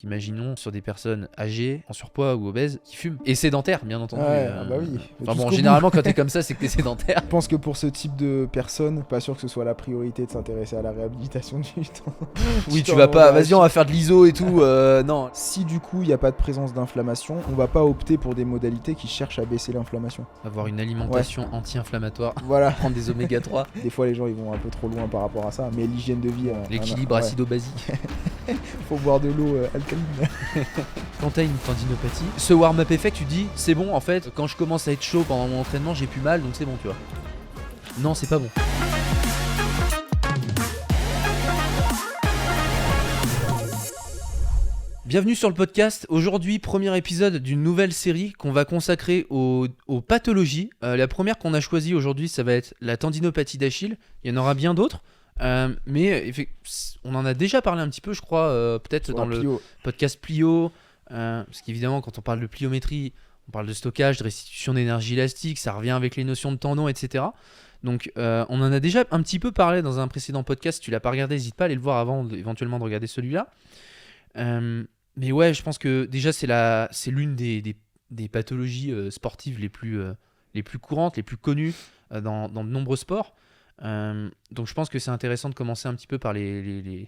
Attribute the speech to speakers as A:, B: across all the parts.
A: Imaginons sur des personnes âgées, en surpoids ou obèses, qui fument. Et sédentaires, bien entendu.
B: Ouais, bah oui.
A: Enfin bon, généralement, quand t'es comme ça, c'est que t'es sédentaire.
B: Je pense que pour ce type de personnes, pas sûr que ce soit la priorité de s'intéresser à la réhabilitation du temps.
A: Oui, tu vas pas, vas-y, on va faire de l'iso et tout. Non.
B: Si du coup il n'y a pas de présence d'inflammation, on va pas opter pour des modalités qui cherchent à baisser l'inflammation.
A: Avoir une alimentation anti-inflammatoire.
B: Voilà.
A: Prendre des oméga 3.
B: Des fois les gens ils vont un peu trop loin par rapport à ça, mais l'hygiène de vie.
A: L'équilibre acido-basique.
B: Faut boire de l'eau alcaline.
A: Quand t'as une tendinopathie, ce warm-up effect, tu dis c'est bon en fait, quand je commence à être chaud pendant mon entraînement, j'ai plus mal donc c'est bon, tu vois. Non, c'est pas bon. Bienvenue sur le podcast. Aujourd'hui, premier épisode d'une nouvelle série qu'on va consacrer aux pathologies. La première qu'on a choisie aujourd'hui, ça va être la tendinopathie d'Achille. Il y en aura bien d'autres. Mais on en a déjà parlé un petit peu, je crois, peut-être dans le podcast plio. Parce qu'évidemment, quand on parle de pliométrie, on parle de stockage, de restitution d'énergie élastique, ça revient avec les notions de tendons, etc. Donc, on en a déjà un petit peu parlé dans un précédent podcast. Si tu l'as pas regardé, n'hésite pas à aller le voir avant éventuellement de regarder celui-là. Mais ouais, je pense que déjà, c'est l'une des pathologies sportives les plus courantes, les plus connues dans de nombreux sports. Donc je pense que c'est intéressant de commencer un petit peu par les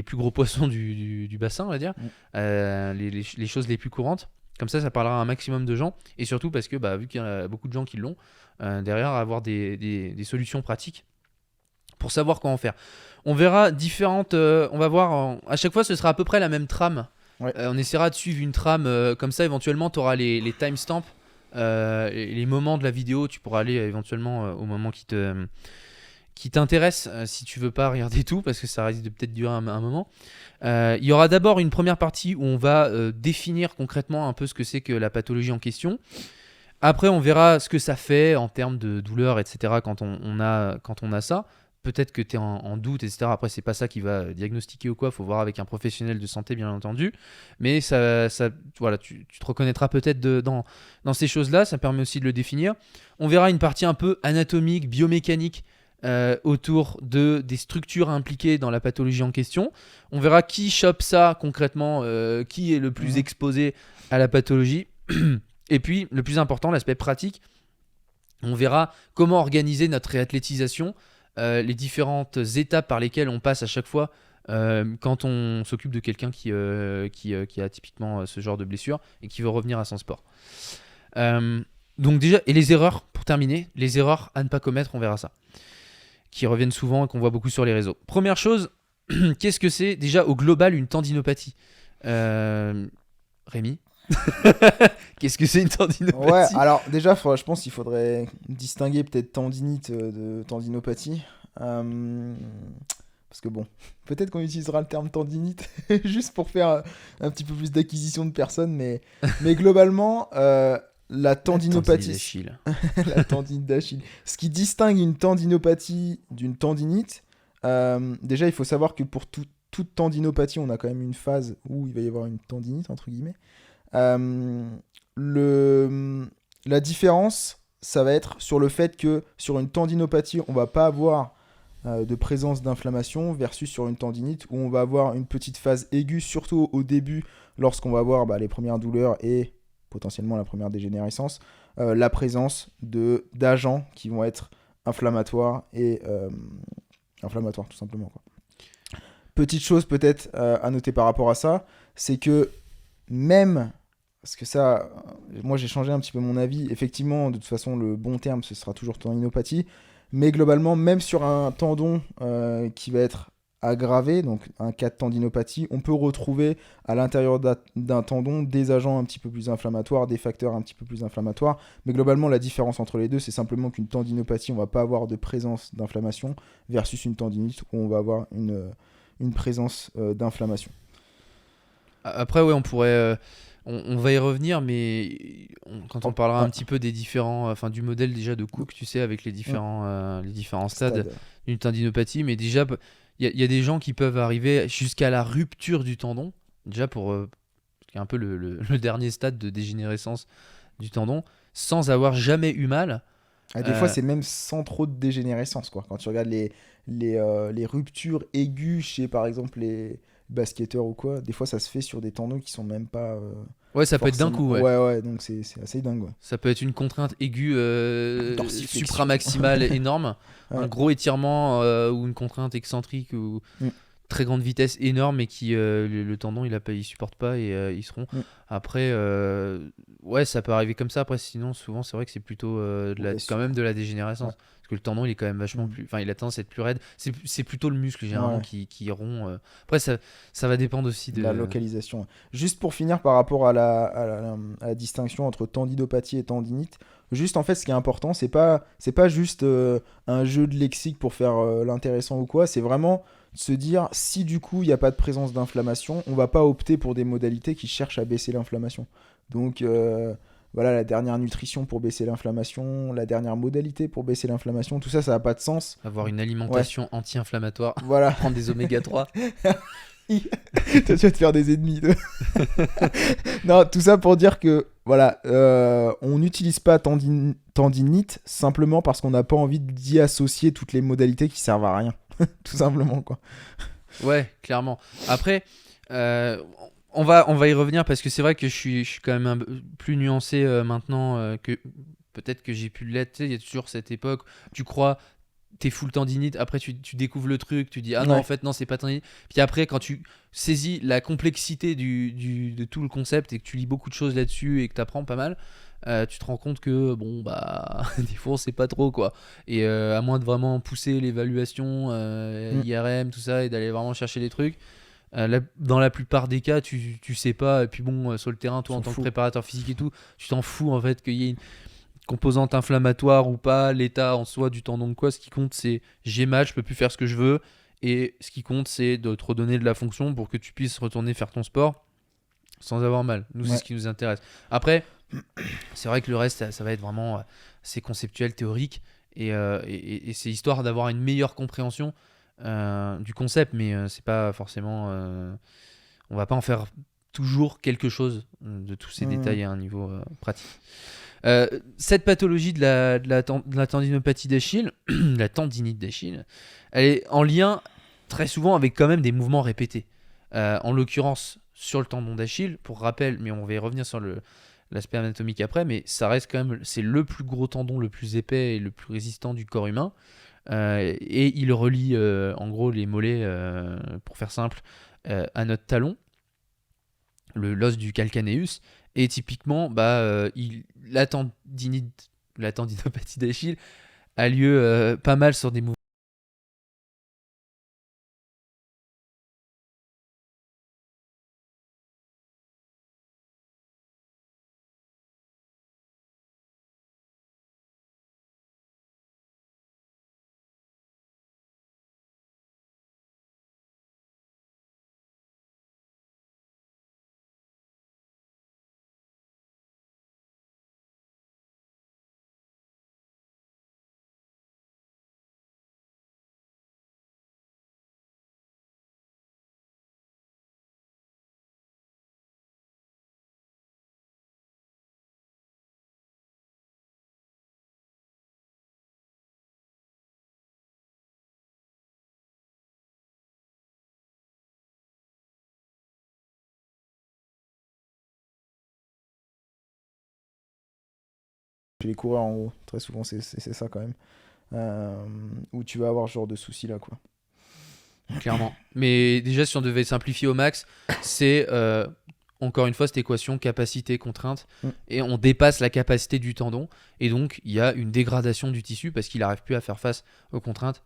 A: plus gros poissons du bassin, on va dire, les choses les plus courantes. Comme ça parlera à un maximum de gens, et surtout parce que vu qu'il y a beaucoup de gens qui l'ont, derrière avoir des solutions pratiques pour savoir quoi en faire. On verra différentes, on va voir, à chaque fois ce sera à peu près la même trame.
B: Ouais.
A: On essaiera de suivre une trame, comme ça éventuellement tu auras les timestamps, les moments de la vidéo, tu pourras aller éventuellement au moment qui t'intéresse, si tu veux pas regarder tout, parce que ça risque de peut-être durer un moment. Il y aura d'abord une première partie où on va définir concrètement un peu ce que c'est que la pathologie en question. Après, on verra ce que ça fait en termes de douleur, etc. quand on a ça. Peut-être que tu es en doute, etc. Après, c'est pas ça qui va diagnostiquer ou quoi. Il faut voir avec un professionnel de santé, bien entendu. Mais voilà, tu te reconnaîtras peut-être dans ces choses-là. Ça permet aussi de le définir. On verra une partie un peu anatomique, biomécanique, autour des structures impliquées dans la pathologie en question. On verra qui chope ça concrètement, qui est le plus exposé à la pathologie. Et puis, le plus important, l'aspect pratique. On verra comment organiser notre réathlétisation, les différentes étapes par lesquelles on passe à chaque fois quand on s'occupe de quelqu'un qui a typiquement ce genre de blessure et qui veut revenir à son sport. Donc déjà, et les erreurs, pour terminer, les erreurs à ne pas commettre, on verra ça, qui reviennent souvent et qu'on voit beaucoup sur les réseaux. Première chose, qu'est-ce que c'est déjà au global une tendinopathie ? Rémi ? Qu'est-ce que c'est une tendinopathie ?
B: Ouais, alors déjà, je pense qu'il faudrait distinguer peut-être tendinite de tendinopathie. Parce que bon, peut-être qu'on utilisera le terme tendinite juste pour faire un petit peu plus d'acquisition de personnes, mais globalement, la tendinopathie. La tendinite d'Achille. Ce qui distingue une tendinopathie d'une tendinite, déjà il faut savoir que pour toute tendinopathie, on a quand même une phase où il va y avoir une tendinite, entre guillemets. La différence, ça va être sur le fait que sur une tendinopathie, on va pas avoir de présence d'inflammation versus sur une tendinite où on va avoir une petite phase aiguë, surtout au début, lorsqu'on va avoir les premières douleurs et potentiellement la première dégénérescence, la présence d'agents qui vont être inflammatoires et inflammatoires tout simplement, quoi. Petite chose peut-être à noter par rapport à ça, c'est que même, parce que ça, moi j'ai changé un petit peu mon avis, effectivement de toute façon le bon terme ce sera toujours tendinopathie, mais globalement même sur un tendon qui va être aggravé, donc un cas de tendinopathie, on peut retrouver à l'intérieur d'un tendon des agents un petit peu plus inflammatoires, des facteurs un petit peu plus inflammatoires, mais globalement la différence entre les deux c'est simplement qu'une tendinopathie on va pas avoir de présence d'inflammation versus une tendinite où on va avoir une présence d'inflammation.
A: Après ouais, on pourrait on va y revenir, mais quand on parlera un petit peu des différents, du modèle déjà de Cook, tu sais, avec les différents stades d'une tendinopathie, mais déjà il y a des gens qui peuvent arriver jusqu'à la rupture du tendon, déjà pour un peu le dernier stade de dégénérescence du tendon, sans avoir jamais eu mal.
B: Des fois, c'est même sans trop de dégénérescence, quoi. Quand tu regardes les ruptures aiguës chez, par exemple, basketteur ou quoi, des fois ça se fait sur des tendons qui sont même pas
A: Ouais, ça peut être d'un coup, ouais.
B: Ouais, donc c'est assez dingue, ouais.
A: Ça peut être une contrainte aiguë
B: Dorsiflexion.
A: supramaximale énorme,
B: Ouais.
A: un gros étirement ou une contrainte excentrique ou
B: Mm.
A: très grande vitesse énorme et qui le tendon il supporte pas et ils seront.
B: Mm.
A: Après, ouais, ça peut arriver comme ça. Après, sinon, souvent, c'est vrai que c'est plutôt
B: Ouais,
A: quand même de la dégénérescence.
B: Ouais.
A: Parce que le tendon, il est quand même vachement
B: Mm.
A: plus. Enfin, il a tendance à être plus raide. C'est plutôt le muscle, généralement,
B: Ouais.
A: qui rompt. Après, ça va dépendre aussi de.
B: La localisation. Juste pour finir par rapport à la distinction entre tendinopathie et tendinite, juste en fait ce qui est important, c'est pas juste un jeu de lexique pour faire l'intéressant ou quoi, c'est vraiment de se dire si du coup il n'y a pas de présence d'inflammation, on va pas opter pour des modalités qui cherchent à baisser l'inflammation. Donc voilà, la dernière nutrition pour baisser l'inflammation, la dernière modalité pour baisser l'inflammation, tout ça, ça n'a pas de sens.
A: Avoir une alimentation anti-inflammatoire,
B: Voilà.
A: prendre des oméga 3.
B: Toi, tu vas te faire des ennemis. Non, tout ça pour dire que, voilà, on n'utilise pas tendinite simplement parce qu'on n'a pas envie d'y associer toutes les modalités qui servent à rien. Tout simplement, quoi.
A: Ouais, clairement. Après, on va y revenir parce que c'est vrai que je suis quand même un peu plus nuancé maintenant que peut-être que j'ai pu l'être. Tu sais, il y a toujours cette époque, tu crois, t'es full tendinite, après tu découvres le truc, tu dis ah non,
B: Ouais.
A: en fait non, c'est pas tendinite. Puis après, quand tu saisis la complexité de tout le concept et que tu lis beaucoup de choses là-dessus et que t'apprends pas mal, tu te rends compte que bon bah des fois on sait pas trop quoi. Et à moins de vraiment pousser l'évaluation IRM tout ça et d'aller vraiment chercher les trucs, dans la plupart des cas tu sais pas. Et puis bon, sur le terrain, toi en
B: S'en
A: tant que
B: fout.
A: préparateur physique et tout, tu t'en fous en fait qu'il y ait une composante inflammatoire ou pas, l'état en soi du tendon de quoi. Ce qui compte, c'est j'ai mal, je peux plus faire ce que je veux, et ce qui compte, c'est de te redonner de la fonction pour que tu puisses retourner faire ton sport sans avoir mal. Nous, c'est
B: Ouais.
A: ce qui nous intéresse. Après, c'est vrai que le reste, ça va être vraiment c'est conceptuel, théorique, et c'est histoire d'avoir une meilleure compréhension du concept, mais c'est pas forcément on va pas en faire toujours quelque chose de tous ces détails à un niveau pratique. Cette pathologie de la tendinopathie d'Achille, la tendinite d'Achille, elle est en lien très souvent avec quand même des mouvements répétés. En l'occurrence, sur le tendon d'Achille, pour rappel, mais on va y revenir sur l'aspect anatomique après, mais ça reste quand même, c'est le plus gros tendon, le plus épais et le plus résistant du corps humain. Et il relie en gros les mollets, pour faire simple, à notre talon, l'os du calcaneus. Et typiquement, la tendinopathie d'Achille a lieu pas mal sur des mouvements.
B: Chez les coureurs, en gros, très souvent, c'est ça quand même. Où tu vas avoir ce genre de soucis là, quoi.
A: Clairement. Mais déjà, si on devait simplifier au max, c'est encore une fois cette équation capacité-contrainte. Et on dépasse la capacité du tendon. Et donc, il y a une dégradation du tissu parce qu'il n'arrive plus à faire face aux contraintes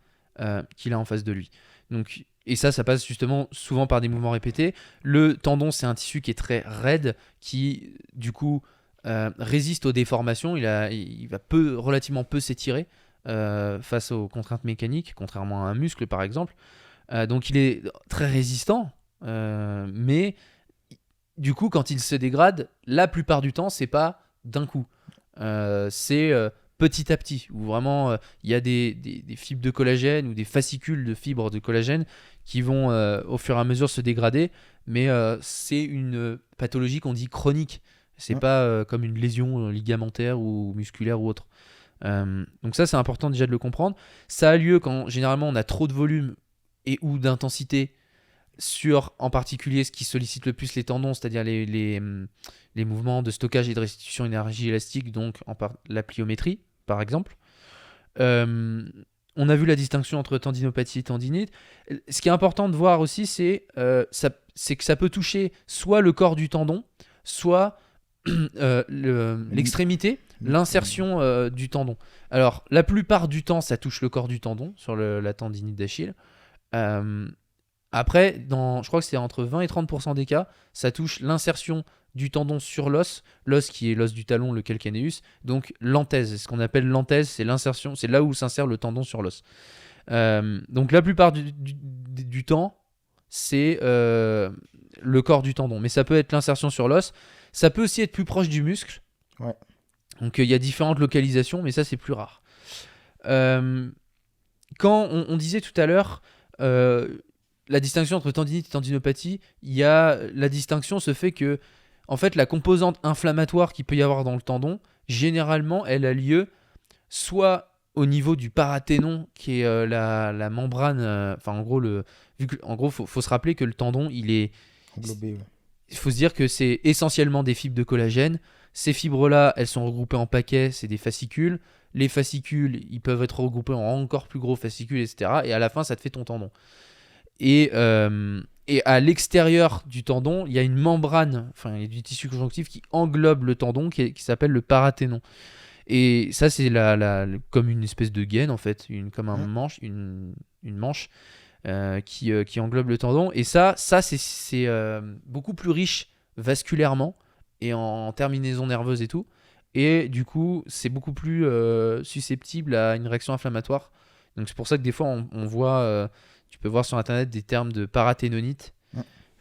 A: qu'il a en face de lui. Donc, et ça passe justement souvent par des mouvements répétés. Le tendon, c'est un tissu qui est très raide, qui du coup résiste aux déformations. Il va relativement peu s'étirer face aux contraintes mécaniques, contrairement à un muscle par exemple. Donc il est très résistant, mais du coup quand il se dégrade, la plupart du temps c'est pas d'un coup, c'est petit à petit, où vraiment il y a des fibres de collagène ou des fascicules de fibres de collagène qui vont au fur et à mesure se dégrader, mais c'est une pathologie qu'on dit chronique, c'est pas comme une lésion ligamentaire ou musculaire ou autre. Donc ça c'est important déjà de le comprendre. Ça a lieu quand généralement on a trop de volume et ou d'intensité. sur en particulier ce qui sollicite le plus les tendons, c'est-à-dire les mouvements de stockage et de restitution d'énergie élastique, donc la pliométrie par exemple. On a vu la distinction entre tendinopathie et tendinite. Ce qui est important de voir aussi, c'est que ça peut toucher soit le corps du tendon, soit l'extrémité, l'insertion du tendon. Alors, la plupart du temps, ça touche le corps du tendon sur la tendinite d'Achille. Après, je crois que c'est entre 20 et 30% des cas, ça touche l'insertion du tendon sur l'os qui est l'os du talon, le calcaneus, donc l'anthèse. Ce qu'on appelle l'anthèse, c'est l'insertion, c'est là où s'insère le tendon sur l'os. Donc la plupart du temps, c'est le corps du tendon, mais ça peut être l'insertion sur l'os, ça peut aussi être plus proche du muscle.
B: Ouais.
A: Donc il y a différentes localisations, mais ça c'est plus rare. Quand on disait tout à l'heure la distinction entre tendinite et tendinopathie, la distinction se fait que en fait, la composante inflammatoire qu'il peut y avoir dans le tendon, généralement, elle a lieu soit au niveau du paraténon, qui est la membrane. En gros, faut se rappeler que le tendon, il est
B: englobé.
A: Il faut se dire que c'est essentiellement des fibres de collagène. Ces fibres-là, elles sont regroupées en paquets, c'est des fascicules. Les fascicules, ils peuvent être regroupés en encore plus gros fascicules, etc. Et à la fin, ça te fait ton tendon. Et à l'extérieur du tendon, il y a une membrane, il y a du tissu conjonctif qui englobe le tendon, qui s'appelle le paraténon. Et ça, c'est comme une espèce de gaine, en fait, comme une manche qui englobe le tendon. Et ça c'est beaucoup plus riche vasculairement et en terminaisons nerveuses et tout. Et du coup, c'est beaucoup plus susceptible à une réaction inflammatoire. Donc c'est pour ça que des fois, on voit... tu peux voir sur internet des termes de paraténonite.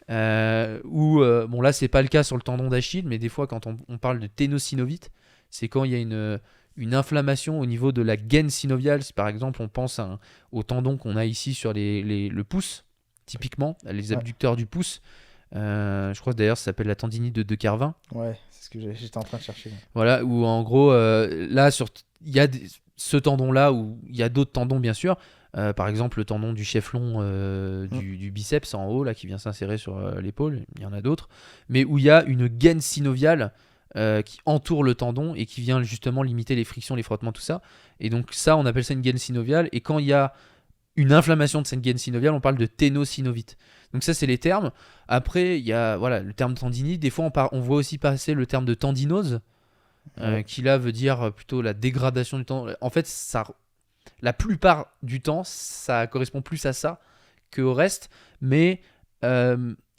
A: Bon là c'est pas le cas sur le tendon d'Achille, mais des fois quand on parle de ténosynovite, c'est quand il y a une inflammation au niveau de la gaine synoviale. Par exemple, on pense au tendon qu'on a ici sur le pouce, typiquement, les abducteurs du pouce. Je crois d'ailleurs ça s'appelle la tendinite de Carvin.
B: Ouais, c'est ce que j'étais en train de chercher.
A: Voilà, où en gros, là, il y a ce tendon-là, où il y a d'autres tendons bien sûr. Par exemple, le tendon du cheflon du biceps en haut, là, qui vient s'insérer sur l'épaule, il y en a d'autres, mais où il y a une gaine synoviale qui entoure le tendon et qui vient justement limiter les frictions, les frottements, tout ça. Et donc ça, on appelle ça une gaine synoviale. Et quand il y a une inflammation de cette gaine synoviale, on parle de ténosynovite. Donc ça, c'est les termes. Après, il y a le terme tendinite. Des fois, on voit aussi passer le terme de tendinose, qui là veut dire plutôt la dégradation du tendon. En fait, la plupart du temps, ça correspond plus à ça qu'au reste. Mais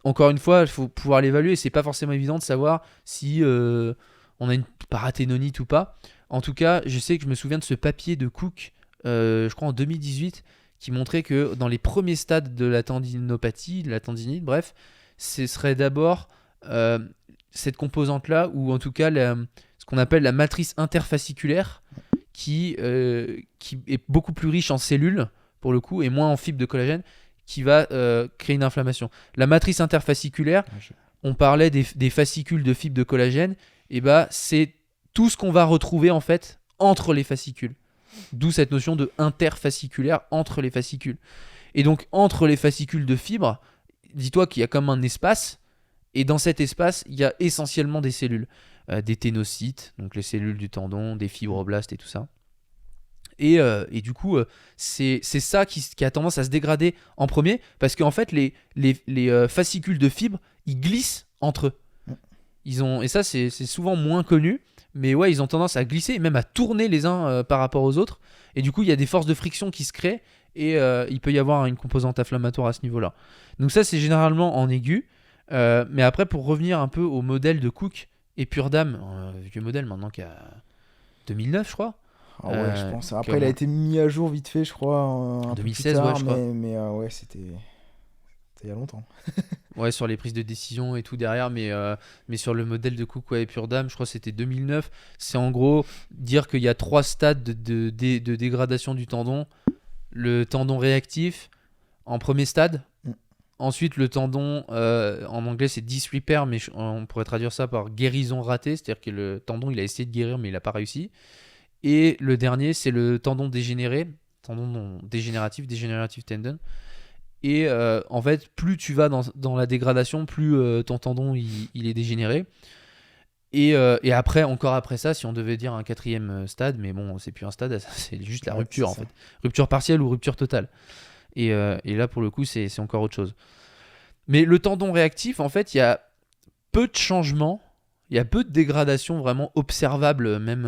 A: encore une fois, il faut pouvoir l'évaluer. C'est pas forcément évident de savoir si on a une paraténonite ou pas. En tout cas, je sais que je me souviens de ce papier de Cook, je crois en 2018, qui montrait que dans les premiers stades de la tendinopathie, de la tendinite, bref, ce serait d'abord cette composante-là, ou en tout cas ce qu'on appelle la matrice interfasciculaire, qui est beaucoup plus riche en cellules, pour le coup, et moins en fibres de collagène, qui va créer une inflammation. La matrice interfasciculaire, on parlait des fascicules de fibres de collagène, et c'est tout ce qu'on va retrouver en fait entre les fascicules. D'où cette notion de interfasciculaire, entre les fascicules. Et donc entre les fascicules de fibres, dis-toi qu'il y a comme un espace, et dans cet espace, il y a essentiellement des cellules. Des ténocytes, donc les cellules du tendon, des fibroblastes et tout ça. Et du coup, c'est ça qui a tendance à se dégrader en premier, parce qu'en fait, les fascicules de fibres, ils glissent entre eux. Et ça, c'est souvent moins connu, mais ouais, ils ont tendance à glisser, et même à tourner les uns par rapport aux autres. Et du coup, il y a des forces de friction qui se créent, et il peut y avoir une composante inflammatoire à ce niveau-là. Donc ça, c'est généralement en aigu. Mais après, pour revenir un peu au modèle de Cook et Purdam, vieux modèle maintenant qui a 2009, je crois.
B: Ah ouais, je pense. Après, il a été mis à jour vite fait, je crois, un
A: 2016,
B: peu plus tard,
A: ouais, je crois.
B: Mais ouais, c'était il y a longtemps.
A: Ouais, sur les prises de décision et tout derrière, mais sur le modèle de Cook et Purdam, je crois que c'était 2009. C'est en gros dire qu'il y a 3 stades de dégradation du tendon. Le tendon réactif en premier stade. Ensuite, le tendon, en anglais c'est disrepair, mais on pourrait traduire ça par guérison ratée, c'est-à-dire que le tendon il a essayé de guérir mais il n'a pas réussi. Et le dernier, c'est le tendon dégénéré, tendon dégénérative tendon. Et en fait, plus tu vas dans la dégradation, plus ton tendon il est dégénéré. Et après, encore après ça, si on devait dire un 4e stade, mais bon, c'est plus un stade, c'est juste la rupture en fait. Rupture partielle ou rupture totale. Et là, pour le coup, c'est encore autre chose. Mais le tendon réactif, en fait, il y a peu de changements, il y a peu de dégradation vraiment observable, même.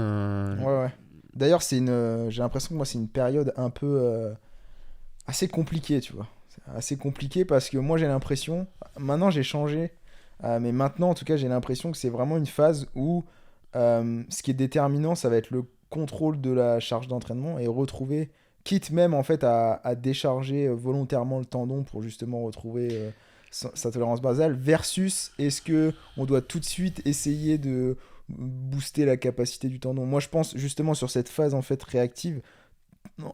B: Ouais. D'ailleurs, j'ai l'impression que moi, c'est une période un peu assez compliquée, tu vois. C'est assez compliqué parce que moi, j'ai l'impression, maintenant j'ai changé, mais maintenant, en tout cas, j'ai l'impression que c'est vraiment une phase où ce qui est déterminant, ça va être le contrôle de la charge d'entraînement et retrouver, quitte même en fait à décharger volontairement le tendon pour justement retrouver sa tolérance basale, versus est-ce que on doit tout de suite essayer de booster la capacité du tendon. Moi, je pense justement sur cette phase en fait réactive.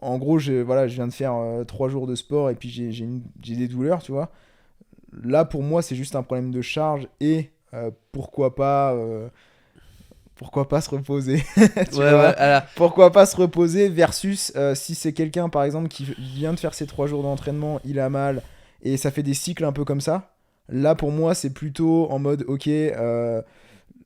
B: En gros, je viens de faire 3 jours de sport et puis j'ai des douleurs, tu vois. Là, pour moi, c'est juste un problème de charge et pourquoi pas se reposer. Tu vois, pourquoi pas se reposer versus si c'est quelqu'un, par exemple, qui vient de faire ses 3 jours d'entraînement, il a mal et ça fait des cycles un peu comme ça. Là, pour moi, c'est plutôt en mode, ok,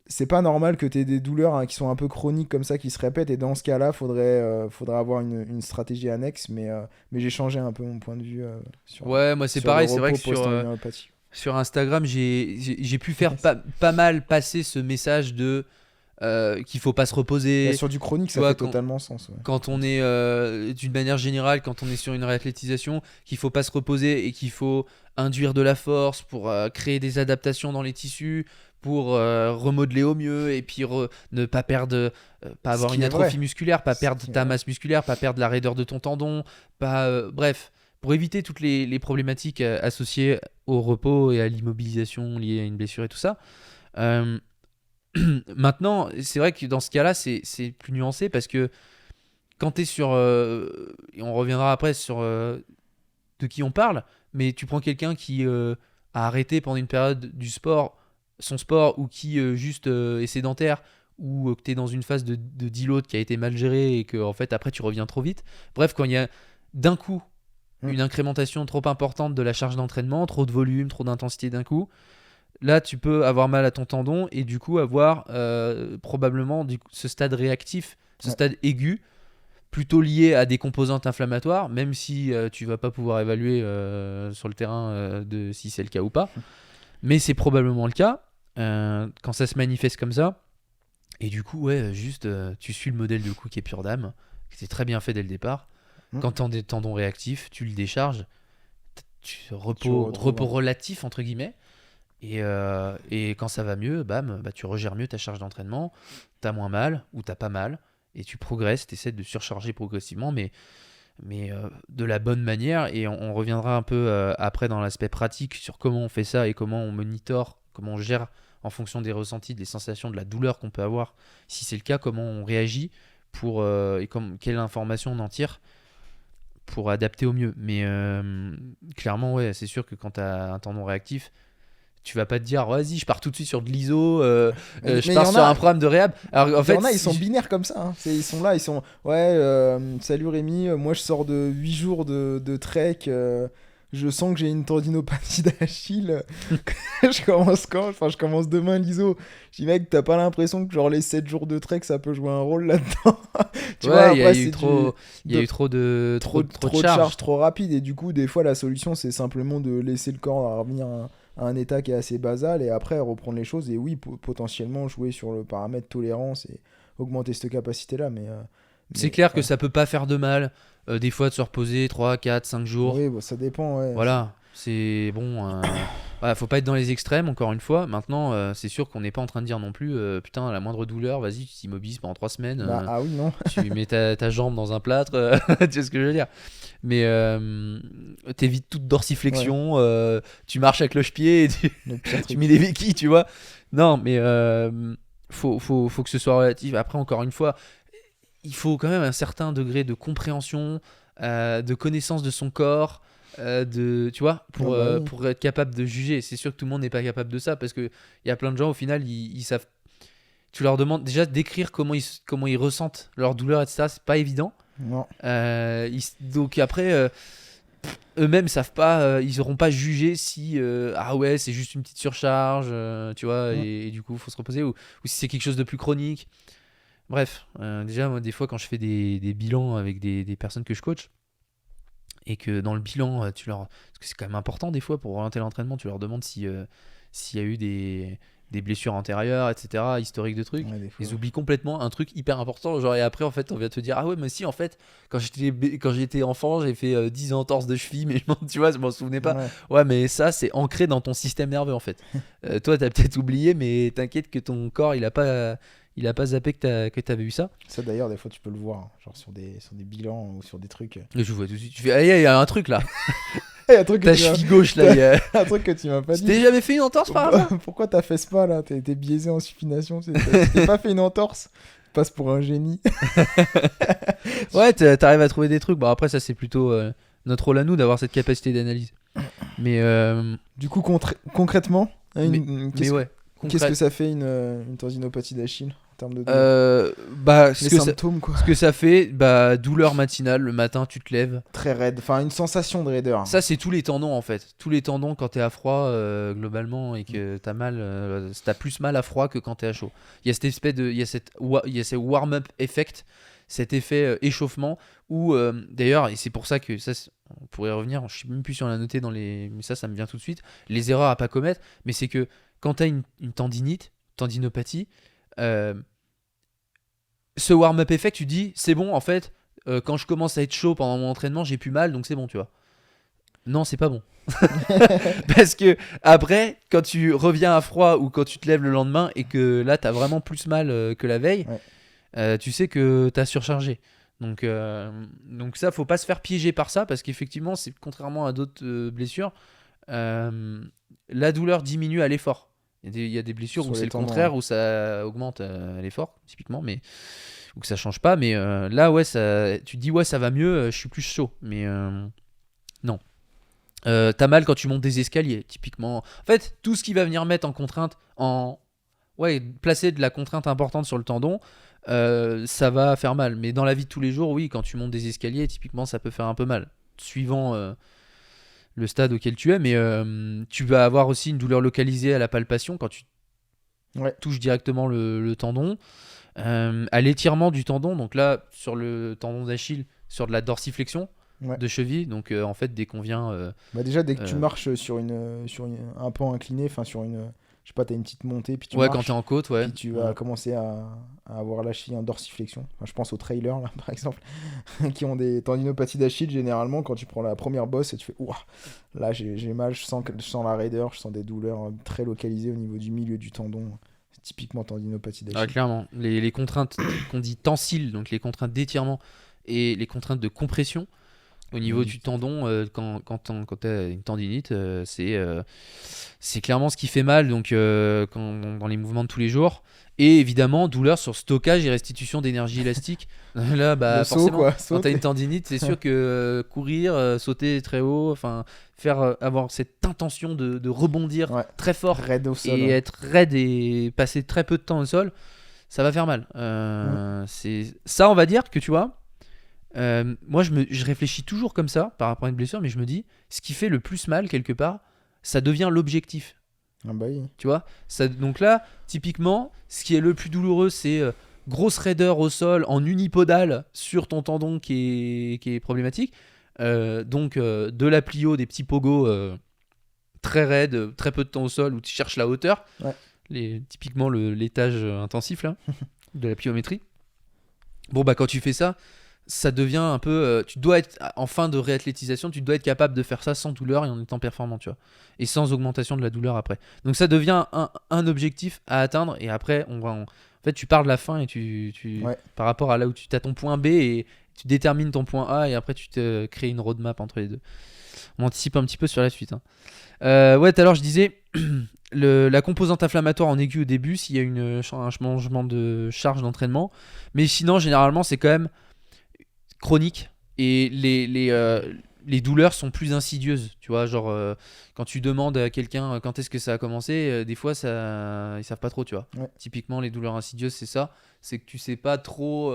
B: c'est pas normal que tu aies des douleurs qui sont un peu chroniques comme ça qui se répètent et dans ce cas-là faudrait avoir une stratégie annexe mais j'ai changé un peu mon point de vue sur
A: moi c'est pareil, c'est vrai que sur Instagram j'ai pu faire pas mal passer ce message de qu'il faut pas se reposer.
B: Sur du chronique, ça fait totalement sens. Ouais.
A: Quand on est, d'une manière générale, quand on est sur une réathlétisation, qu'il faut pas se reposer et qu'il faut induire de la force pour créer des adaptations dans les tissus, pour remodeler au mieux et puis ne pas perdre, pas avoir une atrophie musculaire, pas perdre ta masse musculaire, pas perdre la raideur de ton tendon, bref, pour éviter toutes les problématiques associées au repos et à l'immobilisation liée à une blessure et tout ça. Maintenant, c'est vrai que dans ce cas-là, c'est plus nuancé parce que quand tu es sur... et on reviendra après sur de qui on parle, mais tu prends quelqu'un qui a arrêté pendant une période son sport, ou qui juste est sédentaire, ou que tu es dans une phase de deload qui a été mal gérée et que en fait, après, tu reviens trop vite. Bref, quand il y a d'un coup une incrémentation trop importante de la charge d'entraînement, trop de volume, trop d'intensité d'un coup, là, tu peux avoir mal à ton tendon et du coup avoir probablement ce stade réactif, ce stade aigu, plutôt lié à des composantes inflammatoires, même si tu vas pas pouvoir évaluer sur le terrain de si c'est le cas ou pas. Mais c'est probablement le cas quand ça se manifeste comme ça. Et du coup, juste tu suis le modèle de Cook et Pure Dame, qui était très bien fait dès le départ. Quand tu as des tendons réactifs, tu le décharges, repos relatif entre guillemets. Et quand ça va mieux, tu regères mieux ta charge d'entraînement, t'as moins mal ou t'as pas mal, et tu progresses, t'essaies de surcharger progressivement, mais de la bonne manière. Et on reviendra un peu après dans l'aspect pratique sur comment on fait ça et comment on monitore, comment on gère en fonction des ressentis, des sensations, de la douleur qu'on peut avoir. Si c'est le cas, comment on réagit quelle information on en tire pour adapter au mieux. Mais clairement, c'est sûr que quand t'as un tendon réactif, tu vas pas te dire vas-y je pars tout de suite sur de l'iso, je pars sur un programme de réhab. Alors en fait,
B: ils sont binaires comme ça, hein. Ils sont là, ils sont salut Rémi, moi je sors de 8 jours de trek, je sens que j'ai une tendinopathie d'Achille. Je commence demain l'ISO. Je dis mec, t'as pas l'impression que genre les 7 jours de trek ça peut jouer un rôle là-dedans?
A: Tu vois, il y a eu trop de
B: charge trop rapide, et du coup des fois la solution c'est simplement de laisser le corps revenir à un état qui est assez basal et après reprendre les choses, et oui, potentiellement jouer sur le paramètre tolérance et augmenter cette capacité là, mais
A: c'est clair que ça peut pas faire de mal des fois de se reposer 3, 4, 5 jours.
B: Oui, ça dépend,
A: voilà, c'est bon, faut pas être dans les extrêmes encore une fois. Maintenant c'est sûr qu'on n'est pas en train de dire non plus putain, à la moindre douleur vas-y tu t'immobilises pendant 3 semaines,
B: ah oui, non.
A: tu mets ta jambe dans un plâtre, tu sais ce que je veux dire. Mais t'évites toute dorsiflexion, tu marches avec le pied et tu mets des béquilles, tu vois. Non, mais faut que ce soit relatif. Après, encore une fois, il faut quand même un certain degré de compréhension, de connaissance de son corps, tu vois, pour être capable de juger. C'est sûr que tout le monde n'est pas capable de ça, parce qu'il y a plein de gens, au final, ils savent. Tu leur demandes déjà d'écrire comment ils ressentent leur douleur, etc. C'est pas évident.
B: Non.
A: Donc après, eux-mêmes savent pas, ils auront pas jugé si ah ouais c'est juste une petite surcharge, tu vois, et du coup faut se reposer, ou si c'est quelque chose de plus chronique. Bref, déjà moi des fois quand je fais des bilans avec des personnes que je coach, et que dans le bilan parce que c'est quand même important des fois pour orienter l'entraînement, tu leur demandes si s'il y a eu des blessures antérieures, etc., historiques de trucs.
B: Ouais, des fois,
A: Ils oublient complètement un truc hyper important, genre, et après en fait on vient te dire ah ouais mais si en fait quand j'étais enfant j'ai fait 10 entorses de cheville, mais tu vois je m'en souvenais pas.
B: Ouais.
A: Ouais mais ça c'est ancré dans ton système nerveux en fait. Toi t'as peut-être oublié, mais t'inquiète que ton corps il a pas zappé que t'avais eu ça.
B: Ça d'ailleurs, des fois tu peux le voir, hein, genre sur des bilans ou sur des trucs.
A: Et je vois tout de suite, tu fais ah il y a un truc là.
B: Il y a un truc que
A: Ta
B: tu m'as-
A: cheville gauche là, il y a...
B: un truc que tu m'as pas
A: Tu
B: dit.
A: t'es jamais fait une entorse par hasard?
B: Pourquoi t'as fait ce pas là? T'es biaisé en supination, tu t'es pas fait une entorse? Tu passes pour un génie.
A: Ouais, t'arrives à trouver des trucs. Bon, après, ça, c'est plutôt notre rôle à nous d'avoir cette capacité d'analyse. Mais,
B: Du coup, concrètement, hein,
A: mais
B: qu'est-ce
A: ouais,
B: qu'est-ce que ça fait une tendinopathie d'Achille en termes de
A: bah,
B: les symptômes quoi?
A: ce que ça fait, bah, douleur matinale, le matin, tu te lèves.
B: Très raide, enfin une sensation de raideur.
A: Ça, c'est tous les tendons en fait. Tous les tendons quand t'es à froid, globalement, et que t'as mal, t'as plus mal à froid que quand t'es à chaud. Il y a cette espèce de, il y a ce warm-up effect, cet effet échauffement, où d'ailleurs, et c'est pour ça que ça, on pourrait y revenir, je sais même plus si on l'a noté mais ça me vient tout de suite, les erreurs à pas commettre, mais c'est que quand t'as une tendinopathie, ce warm-up effect, tu dis, c'est bon, en fait, quand je commence à être chaud pendant mon entraînement, j'ai plus mal, donc c'est bon, tu vois. Non, c'est pas bon. Parce que après, quand tu reviens à froid ou quand tu te lèves le lendemain et que là, t'as vraiment plus mal que la veille, tu sais que t'as surchargé. Donc ça, faut pas se faire piéger par ça, parce qu'effectivement, c'est contrairement à d'autres blessures, la douleur diminue à l'effort. Il y a des blessures
B: Sur
A: où
B: les
A: c'est le
B: tendons,
A: contraire, où ça augmente à l'effort, typiquement, mais ou que ça change pas. Mais là, ouais, tu te dis, ouais, ça va mieux, je suis plus chaud. Mais non. T'as mal quand tu montes des escaliers, typiquement. En fait, tout ce qui va venir mettre en contrainte, placer de la contrainte importante sur le tendon, ça va faire mal. Mais dans la vie de tous les jours, oui, quand tu montes des escaliers, typiquement, ça peut faire un peu mal, suivant le stade auquel tu es. Mais tu vas avoir aussi une douleur localisée à la palpation quand tu touches directement le tendon. À l'étirement du tendon, donc là, sur le tendon d'Achille, sur de la dorsiflexion de cheville, donc en fait, dès qu'on vient...
B: déjà, dès que tu marches sur un pan incliné, enfin sur une... Je sais pas, t'as une petite montée, puis tu marches,
A: quand t'es en côte,
B: puis tu vas commencer à avoir l'Achille en dorsiflexion. Enfin, je pense aux trailers, là, par exemple, qui ont des tendinopathies d'Achille, généralement, quand tu prends la première bosse et tu fais, ouah, là, j'ai mal, je sens la raideur, je sens des douleurs très localisées au niveau du milieu du tendon. C'est typiquement tendinopathie d'Achille.
A: Ah, clairement. Les contraintes qu'on dit tensiles, donc les contraintes d'étirement, et les contraintes de compression, au niveau du tendon, quand tu as une tendinite, c'est clairement ce qui fait mal, donc dans les mouvements de tous les jours. Et évidemment, douleur sur stockage et restitution d'énergie élastique. Là, bah, forcément, quand tu as une tendinite, c'est sûr que courir, sauter très haut, enfin, avoir cette intention de rebondir très fort
B: raide au sol,
A: et être raide et passer très peu de temps au sol, ça va faire mal. C'est ça, on va dire que tu vois. Moi je réfléchis toujours comme ça par rapport à une blessure, mais je me dis ce qui fait le plus mal quelque part, ça devient l'objectif.
B: Ah bah oui.
A: Tu vois ça, donc là typiquement ce qui est le plus douloureux, c'est grosse raideur au sol en unipodal sur ton tendon qui est problématique, donc de la plio, des petits pogos très raides, très peu de temps au sol où tu cherches la hauteur, typiquement l'étage intensif là de la pliométrie. Bon bah quand tu fais ça, ça devient un peu... tu dois être, en fin de réathlétisation, tu dois être capable de faire ça sans douleur et en étant performant, tu vois. Et sans augmentation de la douleur après. Donc ça devient un objectif à atteindre, et après, en fait, tu pars de la fin et par rapport à là où tu as ton point B, et tu détermines ton point A, et après tu te crées une roadmap entre les deux. On anticipe un petit peu sur la suite. Tout à l'heure je disais... la composante inflammatoire en aiguë au début, s'il y a un changement de charge d'entraînement. Mais sinon, généralement, c'est quand même chronique, et les douleurs sont plus insidieuses, tu vois, genre quand tu demandes à quelqu'un quand est-ce que ça a commencé, des fois ils savent pas trop, tu vois. Typiquement les douleurs insidieuses, c'est que tu sais pas trop,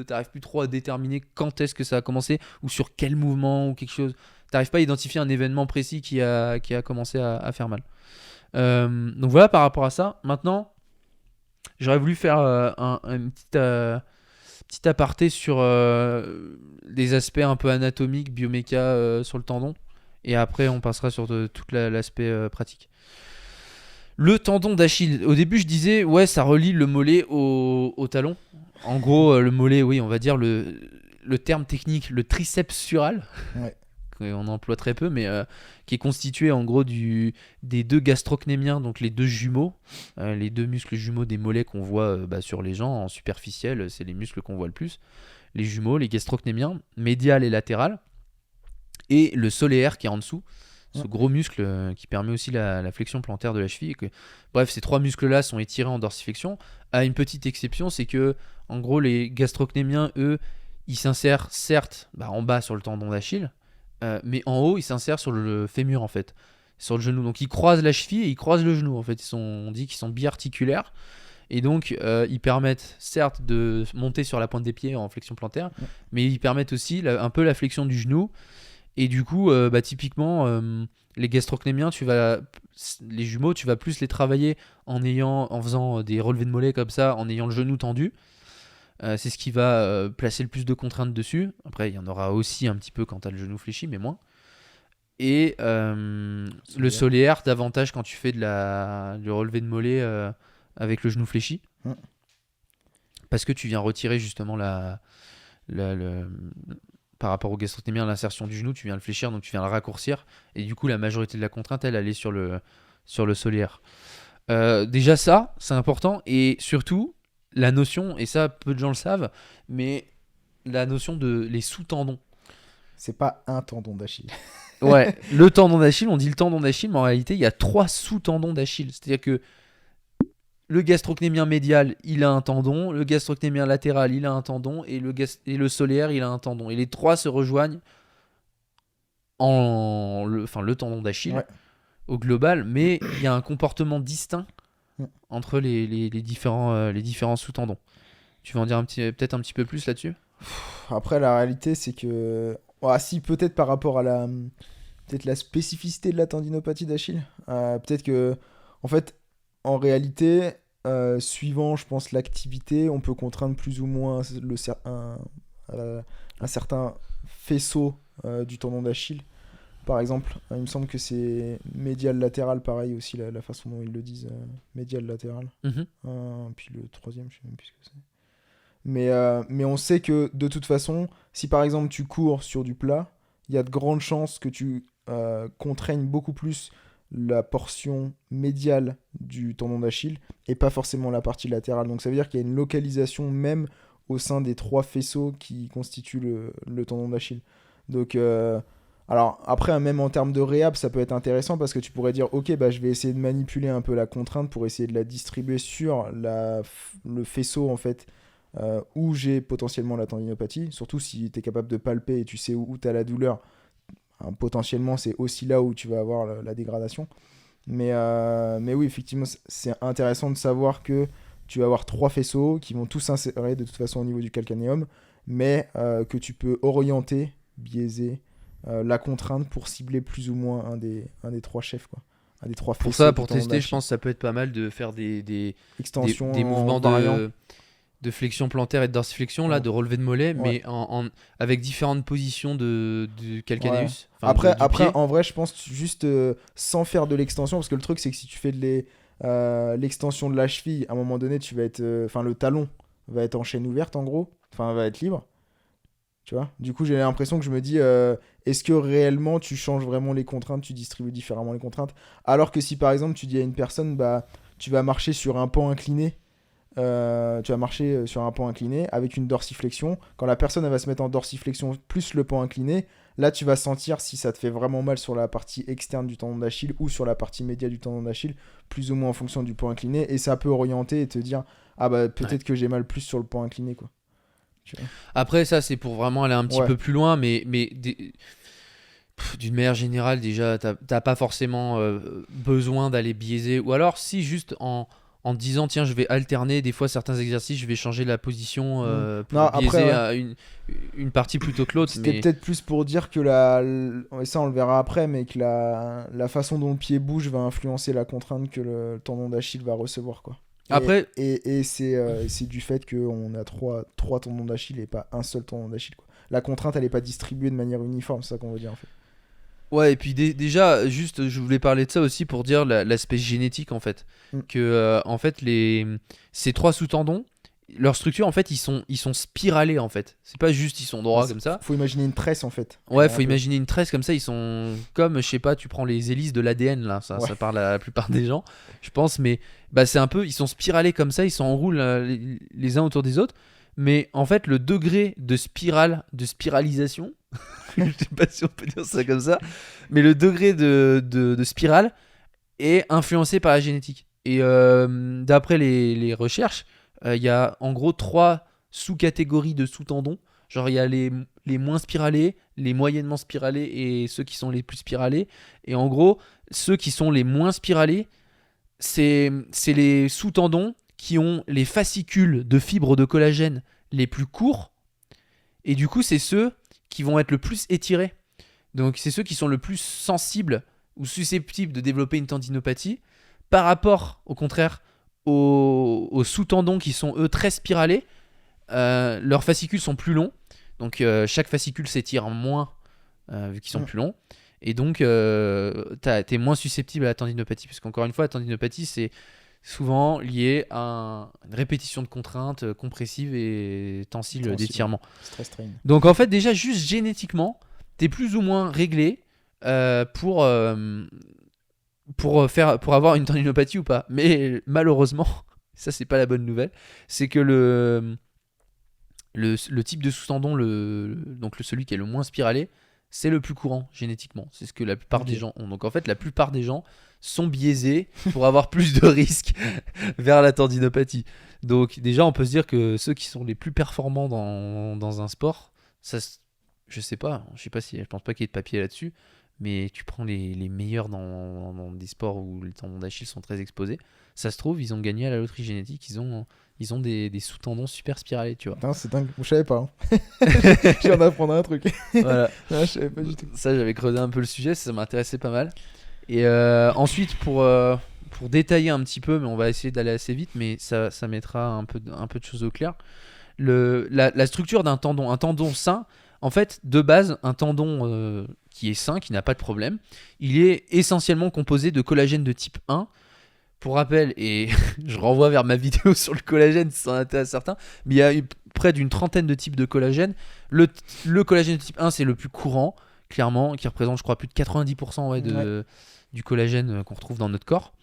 A: t'arrives plus trop à déterminer quand est-ce que ça a commencé ou sur quel mouvement ou quelque chose, t'arrives pas à identifier un événement précis qui a commencé à faire mal. Donc voilà par rapport à ça. Maintenant, j'aurais voulu faire une petite aparté sur des aspects un peu anatomiques, bioméca sur le tendon. Et après, on passera sur tout l'aspect pratique. Le tendon d'Achille. Au début, je disais, ouais, ça relie le mollet au talon. En gros, le mollet, oui, on va dire le terme technique, le triceps sural.
B: Ouais.
A: On emploie très peu, mais qui est constitué en gros des deux gastrocnémiens, donc les deux jumeaux, les deux muscles jumeaux des mollets qu'on voit sur les gens en superficiel, c'est les muscles qu'on voit le plus. Les jumeaux, les gastrocnémiens, médial et latéral, et le solaire qui est en dessous, ce gros muscle qui permet aussi la flexion plantaire de la cheville. Bref, ces trois muscles-là sont étirés en dorsiflexion, à une petite exception, c'est que en gros les gastrocnémiens, eux, ils s'insèrent certes en bas sur le tendon d'Achille, mais en haut, ils s'insèrent sur le fémur en fait, sur le genou. Donc ils croisent la cheville et ils croisent le genou en fait. On dit qu'ils sont biarticulaires et donc ils permettent certes de monter sur la pointe des pieds en flexion plantaire, mais ils permettent aussi un peu la flexion du genou. Et du coup, typiquement, les gastrocnémiens, les jumeaux, tu vas plus les travailler en faisant des relevés de mollets comme ça, en ayant le genou tendu. C'est ce qui va placer le plus de contraintes dessus. Après, il y en aura aussi un petit peu quand tu as le genou fléchi, mais moins. Et le solaire, davantage quand tu fais du relevé de mollet avec le genou fléchi. Parce que tu viens retirer justement par rapport au gastrocnémien, l'insertion du genou, tu viens le fléchir, donc tu viens le raccourcir. Et du coup, la majorité de la contrainte, elle est sur le solaire. Déjà ça, c'est important. Et surtout, la notion, et ça peu de gens le savent, mais la notion de les sous-tendons.
B: C'est pas un tendon d'Achille.
A: Ouais, le tendon d'Achille, on dit le tendon d'Achille, mais en réalité, il y a 3 sous-tendons d'Achille. C'est-à-dire que le gastrocnémien médial, il a un tendon, le gastrocnémien latéral, il a un tendon, et le solaire, il a un tendon. Et les 3 se rejoignent le tendon d'Achille au global, mais il y a un comportement distinct entre les différents sous-tendons. Tu veux en dire peut-être un petit peu plus là-dessus ?
B: Après, la réalité, c'est que... si, peut-être par rapport à la spécificité de la tendinopathie d'Achille. Peut-être que, en fait, en réalité, suivant, je pense, l'activité, on peut contraindre plus ou moins un certain faisceau du tendon d'Achille. Par exemple, il me semble que c'est médial latéral, pareil aussi, la façon dont ils le disent, médial latéral. Puis le troisième, je sais même plus ce que c'est. Mais on sait que de toute façon, si par exemple tu cours sur du plat, il y a de grandes chances que tu contraignes beaucoup plus la portion médiale du tendon d'Achille et pas forcément la partie latérale. Donc ça veut dire qu'il y a une localisation même au sein des 3 faisceaux qui constituent le tendon d'Achille. Donc alors après, même en termes de réhab, ça peut être intéressant parce que tu pourrais dire ok, je vais essayer de manipuler un peu la contrainte pour essayer de la distribuer sur le faisceau en fait où j'ai potentiellement la tendinopathie, surtout si tu es capable de palper et tu sais où tu as la douleur. Potentiellement, c'est aussi là où tu vas avoir la dégradation. Mais oui, effectivement, c'est intéressant de savoir que tu vas avoir 3 faisceaux qui vont tous s'insérer de toute façon au niveau du calcanéum, mais que tu peux orienter, biaiser la contrainte pour cibler plus ou moins un des 3 chefs, quoi. Un des 3 faisceaux.
A: Pour tester, je pense que ça peut être pas mal de faire des
B: extensions,
A: des mouvements de flexion plantaire et de dorsiflexion, là, de relevé de mollet, mais avec différentes positions de calcanéus.
B: Après, en vrai, je pense juste sans faire de l'extension, parce que le truc, c'est que si tu fais l'extension de la cheville, à un moment donné, tu vas être, le talon va être en chaîne ouverte, en gros, va être libre. Tu vois, du coup, j'ai l'impression que je me dis, est-ce que réellement tu changes vraiment les contraintes, tu distribues différemment les contraintes, alors que si par exemple tu dis à une personne, tu vas marcher sur un pan incliné. Avec une dorsiflexion. Quand la personne elle va se mettre en dorsiflexion plus le pan incliné, là tu vas sentir si ça te fait vraiment mal sur la partie externe du tendon d'Achille ou sur la partie médiale du tendon d'Achille, plus ou moins en fonction du pan incliné, et ça peut orienter et te dire peut-être que j'ai mal plus sur le pan incliné, quoi.
A: Après ça c'est pour vraiment aller un petit peu plus loin, mais d'une manière générale déjà t'as pas forcément besoin d'aller biaiser, ou alors si juste en en te disant tiens je vais alterner des fois certains exercices, je vais changer la position pour
B: Non,
A: biaiser
B: après, ouais.
A: une partie plutôt que l'autre.
B: C'était
A: Mais
B: peut-être plus pour dire que et ça on le verra après, mais que la façon dont le pied bouge va influencer la contrainte que le tendon d'Achille va recevoir, quoi.
A: après,
B: Et c'est du fait qu'on a trois tendons d'Achille et pas un seul tendon d'Achille, quoi. La contrainte, elle est pas distribuée de manière uniforme, c'est ça qu'on veut dire en fait.
A: ouais, et puis déjà, juste, je voulais parler de ça aussi pour dire l'aspect génétique en fait.
B: Mm.
A: Que en fait, ces 3 sous-tendons, leur structure en fait, ils sont spiralés en fait. C'est pas juste ils sont droits comme ça.
B: Faut imaginer une tresse en fait.
A: Ouais,
B: Un
A: faut
B: peu.
A: imaginer une tresse comme ça, ils sont comme, je sais pas, tu prends les hélices de l'ADN là,
B: Ouais.
A: ça parle à la plupart des gens, je pense, mais bah c'est un peu, ils sont spiralés comme ça, ils s'enroulent les uns autour des autres, mais en fait le degré de spiralisation, je sais pas si on peut dire ça comme ça, mais le degré de spirale est influencé par la génétique. Et d'après les recherches, il y a en gros 3 sous-catégories de sous-tendons. Genre, il y a les moins spiralés, les moyennement spiralés et ceux qui sont les plus spiralés. Et en gros, ceux qui sont les moins spiralés, c'est les sous-tendons qui ont les fascicules de fibres de collagène les plus courts. Et du coup, c'est ceux qui vont être le plus étirés. Donc, c'est ceux qui sont le plus sensibles ou susceptibles de développer une tendinopathie par rapport, au contraire, aux sous-tendons qui sont, eux, très spiralés. Leurs fascicules sont plus longs. Donc, chaque fascicule s'étire moins vu qu'ils sont plus longs. Et donc, t'es moins susceptible à la tendinopathie. Parce qu'encore une fois, la tendinopathie, c'est souvent lié à une répétition de contraintes compressives et tensiles d'étirement.
B: Stress strain.
A: Donc en fait déjà juste génétiquement, t'es plus ou moins réglé pour avoir une tendinopathie ou pas. Mais malheureusement, ça c'est pas la bonne nouvelle, c'est que le type de sous-tendon, donc celui qui est le moins spiralé, c'est le plus courant génétiquement. C'est ce que la plupart des gens ont. Donc en fait, la plupart des gens sont biaisés pour avoir plus de risques vers la tendinopathie. Donc déjà, on peut se dire que ceux qui sont les plus performants dans un sport, je sais pas si, je pense pas qu'il y ait de papier là-dessus, mais tu prends les meilleurs dans des sports où les tendons d'Achille sont très exposés, ça se trouve, ils ont gagné à la loterie génétique, ils ont des sous-tendons super spiralés, tu vois.
B: Non, c'est dingue, je savais pas. Hein. Je viens d'apprendre un truc.
A: Voilà.
B: Non, je savais pas du tout.
A: Ça, j'avais creusé un peu le sujet, ça m'intéressait pas mal. Et ensuite, pour détailler un petit peu, mais on va essayer d'aller assez vite, mais ça mettra un peu de choses au clair. La structure d'un tendon sain, en fait, de base, un tendon qui est sain, qui n'a pas de problème, il est essentiellement composé de collagène de type 1. Pour rappel, et je renvoie vers ma vidéo sur le collagène si ça en intéresse certains, mais il y a près d'une trentaine de types de collagène. Le collagène de type 1, c'est le plus courant, clairement, qui représente, je crois, plus de 90% du collagène qu'on retrouve dans notre corps.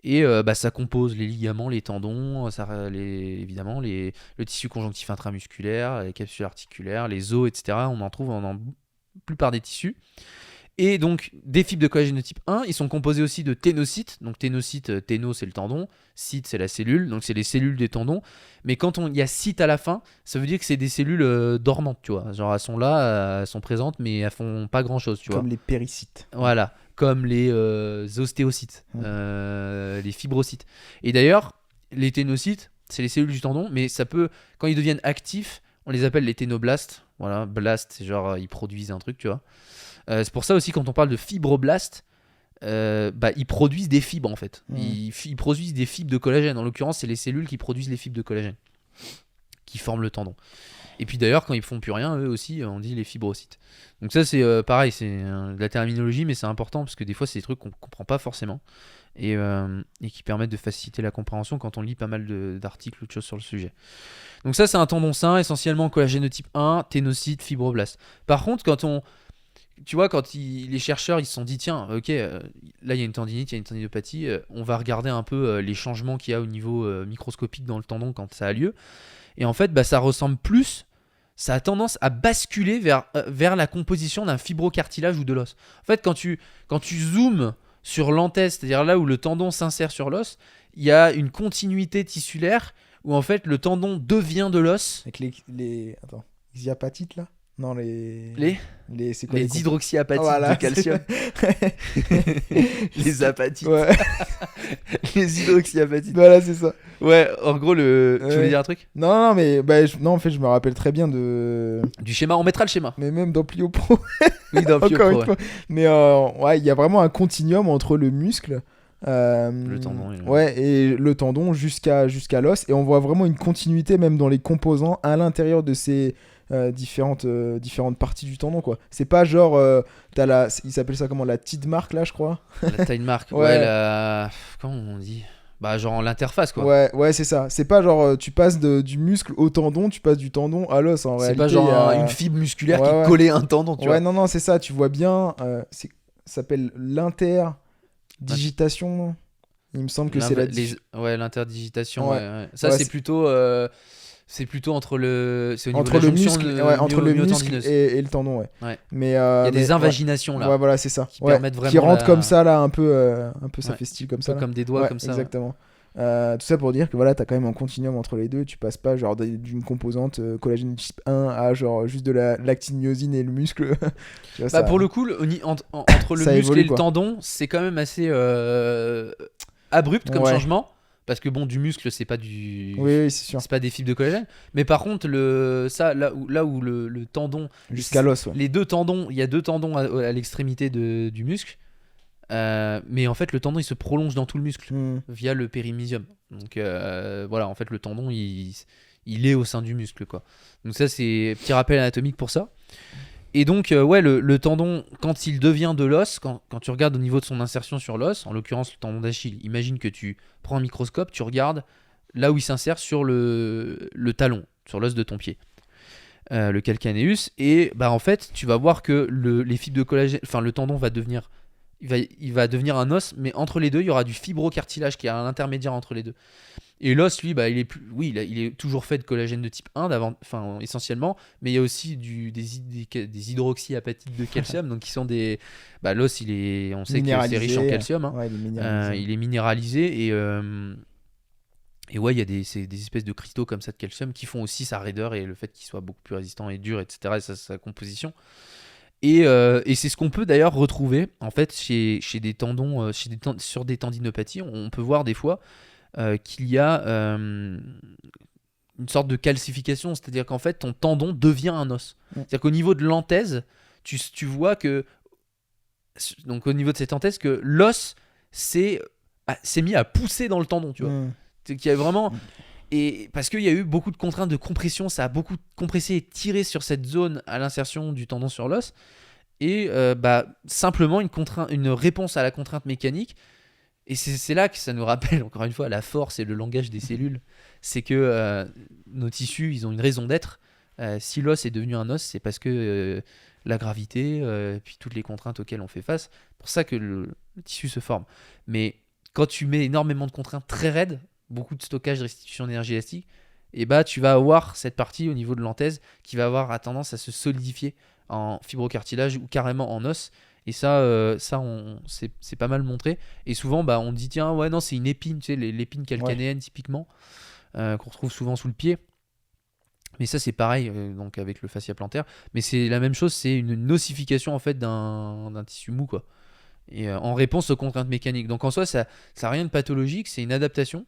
A: Et ça compose les ligaments, les tendons, évidemment le tissu conjonctif intramusculaire, les capsules articulaires, les os, etc. On en trouve dans la plupart des tissus. Et donc, des fibres de collagène de type 1, ils sont composés aussi de ténocytes. Donc, ténocytes, téno, c'est le tendon, cyte, c'est la cellule, donc c'est les cellules des tendons. Mais quand il y a cyte à la fin, ça veut dire que c'est des cellules dormantes, tu vois. Genre, elles sont là, elles sont présentes, mais elles font pas grand-chose, tu vois.
B: Comme les péricytes.
A: Voilà, comme les ostéocytes, les fibrocytes. Et d'ailleurs, les ténocytes, c'est les cellules du tendon, mais ça peut, quand ils deviennent actifs, on les appelle les ténoblastes. Voilà, blast, c'est genre, ils produisent un truc, tu vois. C'est pour ça aussi quand on parle de fibroblastes, ils produisent des fibres en fait. Ils produisent des fibres de collagène. En l'occurrence, c'est les cellules qui produisent les fibres de collagène qui forment le tendon. Et puis d'ailleurs, quand ils font plus rien, eux aussi, on dit les fibrocytes. Donc ça, c'est pareil, c'est de la terminologie, mais c'est important parce que des fois, c'est des trucs qu'on comprend pas forcément et qui permettent de faciliter la compréhension quand on lit pas mal d'articles ou de choses sur le sujet. Donc ça, c'est un tendon sain, essentiellement collagène de type 1, ténocytes, fibroblastes. Par contre, tu vois, quand les chercheurs ils se sont dit tiens, ok, là il y a une tendinite, il y a une tendinopathie, on va regarder un peu les changements qu'il y a au niveau microscopique dans le tendon quand ça a lieu. Et en fait, ça ressemble plus, ça a tendance à basculer vers la composition d'un fibrocartilage ou de l'os. En fait, quand tu zoomes sur l'antenne, c'est-à-dire là où le tendon s'insère sur l'os, il y a une continuité tissulaire où en fait le tendon devient de l'os.
B: Avec les iapatites là. Non, les... c'est quoi,
A: Les hydroxyapatites
B: Voilà,
A: de calcium. Les apatites.
B: Ouais.
A: Les hydroxyapatites.
B: Voilà, c'est ça.
A: Ouais, en gros, tu voulais dire un truc?
B: Non, mais non, en fait, je me rappelle très bien de...
A: Du schéma, on mettra le schéma.
B: Mais même dans Plio Pro.
A: Oui, dans Plio
B: Encore
A: Pro,
B: une fois. Mais ouais, il y a vraiment un continuum entre le muscle...
A: le tendon.
B: Ouais, et le tendon jusqu'à l'os. Et on voit vraiment une continuité même dans les composants à l'intérieur de ces... différentes parties du tendon, quoi. C'est pas genre il s'appelle ça comment, la petite marque là, je crois.
A: La tine mark.
B: Ouais.
A: Ouais, comment on dit? Bah, genre l'interface, quoi.
B: Ouais, c'est ça. C'est pas genre tu passes du muscle au tendon, tu passes du tendon à l'os. En
A: C'est
B: réalité,
A: pas genre
B: il y a...
A: une fibre musculaire
B: Ouais,
A: qui
B: ouais.
A: est collée à un tendon, tu vois.
B: Ouais, non, c'est ça. Tu vois bien. Ça s'appelle l'interdigitation. Il me semble que c'est
A: Ouais, l'interdigitation.
B: Ouais.
A: Ouais. Ça,
B: Ouais,
A: c'est plutôt entre le. C'est au niveau
B: entre
A: de la
B: le
A: jonction
B: muscle, entre le muscle
A: myotendineuse.
B: et le tendon, ouais.
A: Ouais.
B: Mais
A: Il y a des
B: mais,
A: invaginations là.
B: Ouais, voilà, c'est ça.
A: Qui permettent vraiment.
B: Qui rentrent comme ça là, un peu, ça
A: Ouais.
B: fait style comme
A: Un
B: ça.
A: peu
B: Là.
A: comme des doigts,
B: Ouais,
A: comme ça.
B: exactement. Tout ça pour dire que voilà, t'as quand même un continuum entre les deux. Tu passes pas genre d'une composante collagène type 1 à genre juste de la l'actine-myosine et le muscle. Tu vois,
A: Bah, pour le coup, entre le
B: Ça
A: muscle
B: évolue,
A: et le
B: quoi.
A: tendon, c'est quand même assez abrupt comme
B: Ouais.
A: changement. Parce que bon, du muscle, c'est pas du.
B: Oui, c'est sûr.
A: C'est pas des fibres de collagène. Mais par contre, là où le tendon.
B: Jusqu'à l'os, ouais.
A: Les deux tendons, il y a deux tendons à l'extrémité du muscle. Mais en fait, le tendon il se prolonge dans tout le muscle via le périmysium. Donc voilà, en fait, le tendon il est au sein du muscle, quoi. Donc ça, c'est petit rappel anatomique pour ça. Et donc, ouais, le tendon, quand il devient de l'os, quand tu regardes au niveau de son insertion sur l'os, en l'occurrence le tendon d'Achille, imagine que tu prends un microscope, tu regardes là où il s'insère sur le talon, sur l'os de ton pied, le calcaneus, et bah en fait, tu vas voir que les fibres de collagène, enfin le tendon va devenir, il va devenir un os, mais entre les deux, il y aura du fibrocartilage qui est à l'intermédiaire entre les deux. Et l'os, lui, bah, il est toujours fait de collagène de type 1, essentiellement, mais il y a aussi des hydroxyapatites de calcium, donc qui sont des... Bah, l'os, on sait que c'est riche en calcium, hein.
B: Ouais,
A: Il est minéralisé, et ouais, il y a des espèces de cristaux comme ça de calcium qui font aussi sa raideur et le fait qu'il soit beaucoup plus résistant et dur, etc., et sa composition. Et c'est ce qu'on peut d'ailleurs retrouver en fait chez des tendons, sur des tendinopathies. On peut voir des fois qu'il y a une sorte de calcification, c'est-à-dire qu'en fait ton tendon devient un os. C'est-à-dire qu'au niveau de l'anthèse, tu vois que, donc au niveau de cette anthèse, que l'os s'est mis à pousser dans le tendon, tu vois. C'est qu'il y a vraiment... Et parce qu'il y a eu beaucoup de contraintes de compression, ça a beaucoup compressé et tiré sur cette zone à l'insertion du tendon sur l'os. Et simplement une réponse à la contrainte mécanique. Et c'est là que ça nous rappelle encore une fois la force et le langage des cellules. C'est que nos tissus, ils ont une raison d'être. Si l'os est devenu un os, c'est parce que la gravité, puis toutes les contraintes auxquelles on fait face, c'est pour ça que le tissu se forme. Mais quand tu mets énormément de contraintes très raides, beaucoup de stockage, de restitution d'énergie élastique, et bah tu vas avoir cette partie au niveau de l'anthèse qui va avoir tendance à se solidifier en fibrocartilage ou carrément en os. Et ça c'est pas mal montré. Et souvent, bah, on dit tiens, ouais, non, c'est une épine, tu sais, l'épine calcanéenne typiquement, qu'on retrouve souvent sous le pied. Mais ça, c'est pareil donc avec le fascia plantaire. Mais c'est la même chose, c'est une ossification en fait d'un tissu mou, quoi. Et en réponse aux contraintes mécaniques. Donc en soi, ça n'a rien de pathologique, c'est une adaptation.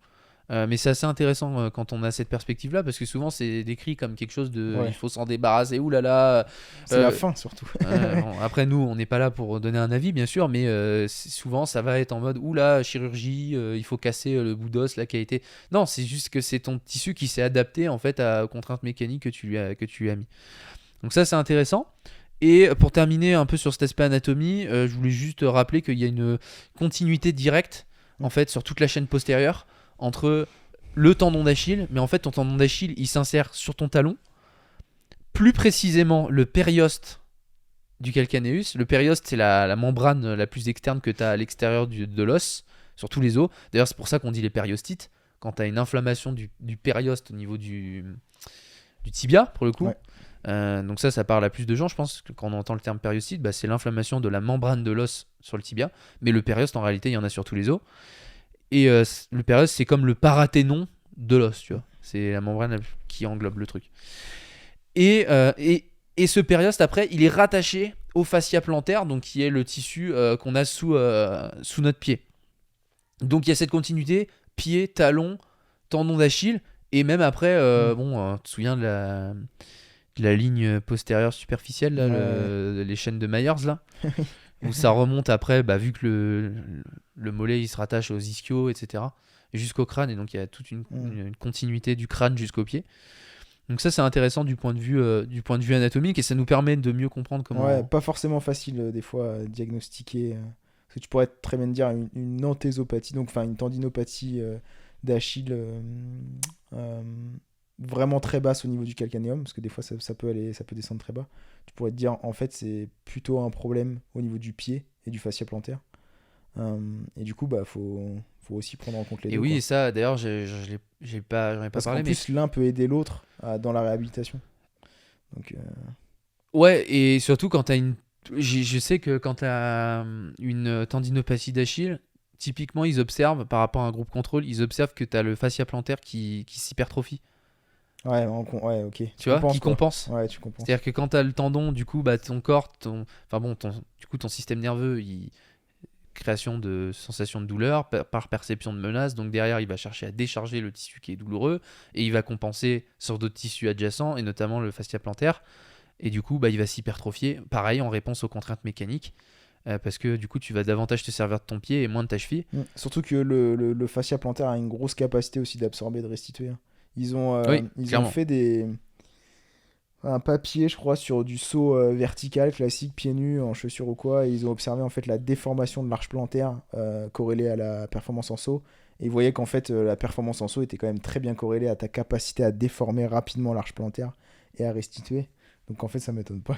A: Mais c'est assez intéressant quand on a cette perspective-là, parce que souvent c'est décrit comme quelque chose de il faut s'en débarrasser, oulala.
B: C'est la fin surtout.
A: Bon, après, nous, on n'est pas là pour donner un avis, bien sûr, mais souvent ça va être en mode oula, chirurgie, il faut casser le bout d'os là qui a été. Non, c'est juste que c'est ton tissu qui s'est adapté en fait aux contraintes mécaniques que tu lui as mis. Donc, ça, c'est intéressant. Et pour terminer un peu sur cet aspect anatomie, je voulais juste rappeler qu'il y a une continuité directe en fait sur toute la chaîne postérieure entre le tendon d'Achille, mais en fait ton tendon d'Achille il s'insère sur ton talon, plus précisément le périoste du calcaneus. Le périoste, c'est la membrane la plus externe que tu as à l'extérieur de l'os, sur tous les os. D'ailleurs, c'est pour ça qu'on dit les périostites, quand tu as une inflammation du périoste au niveau du tibia, pour le coup. Ouais. Donc ça parle à plus de gens, je pense, que quand on entend le terme périostite, c'est l'inflammation de la membrane de l'os sur le tibia. Mais le périoste, en réalité, il y en a sur tous les os. Et le périoste, c'est comme le parathénon de l'os, tu vois. C'est la membrane qui englobe le truc. Et Et ce périoste, après, il est rattaché au fascia plantaire, donc qui est le tissu qu'on a sous notre pied. Donc il y a cette continuité, pied, talon, tendon d'Achille, et même après, tu te souviens de la ligne postérieure superficielle, là, les chaînes de Myers, là, où ça remonte après, vu que le mollet il se rattache aux ischios, etc., jusqu'au crâne, et donc il y a toute une continuité du crâne jusqu'au pied. Donc ça c'est intéressant du point de vue anatomique, et ça nous permet de mieux comprendre comment...
B: Ouais, pas forcément facile des fois à diagnostiquer. Parce que tu pourrais très bien dire une anthésopathie, donc enfin une tendinopathie d'Achille vraiment très basse au niveau du calcanéum, parce que des fois ça peut descendre très bas. Tu pourrais te dire en fait c'est plutôt un problème au niveau du pied et du fascia plantaire. Et du coup faut aussi prendre en compte les
A: Et
B: deux.
A: oui,
B: Quoi.
A: et ça d'ailleurs j'en ai pas
B: Parce
A: parlé,
B: qu'en plus l'un peut aider l'autre dans la réhabilitation. Donc
A: ouais, et surtout quand t'as je sais que quand t'as une tendinopathie d'Achille, typiquement ils observent par rapport à un groupe contrôle, ils observent que t'as le fascia plantaire qui s'hypertrophie.
B: ouais, ok.
A: Tu vois, qui compense.
B: Ouais, tu compenses.
A: C'est-à-dire que quand t'as le tendon, du coup, ton corps, ton système nerveux, création de sensations de douleur par perception de menace. Donc derrière, il va chercher à décharger le tissu qui est douloureux et il va compenser sur d'autres tissus adjacents et notamment le fascia plantaire. Et du coup, il va s'hypertrophier, pareil, en réponse aux contraintes mécaniques. Parce que du coup, tu vas davantage te servir de ton pied et moins de ta cheville.
B: Surtout que le fascia plantaire a une grosse capacité aussi d'absorber et de restituer. Ils ont fait un papier, je crois, sur du saut vertical classique, pieds nus, en chaussures ou quoi, et ils ont observé en fait la déformation de l'arche plantaire corrélée à la performance en saut. Et ils voyaient qu'en fait la performance en saut était quand même très bien corrélée à ta capacité à déformer rapidement l'arche plantaire et à restituer. Donc en fait, ça m'étonne pas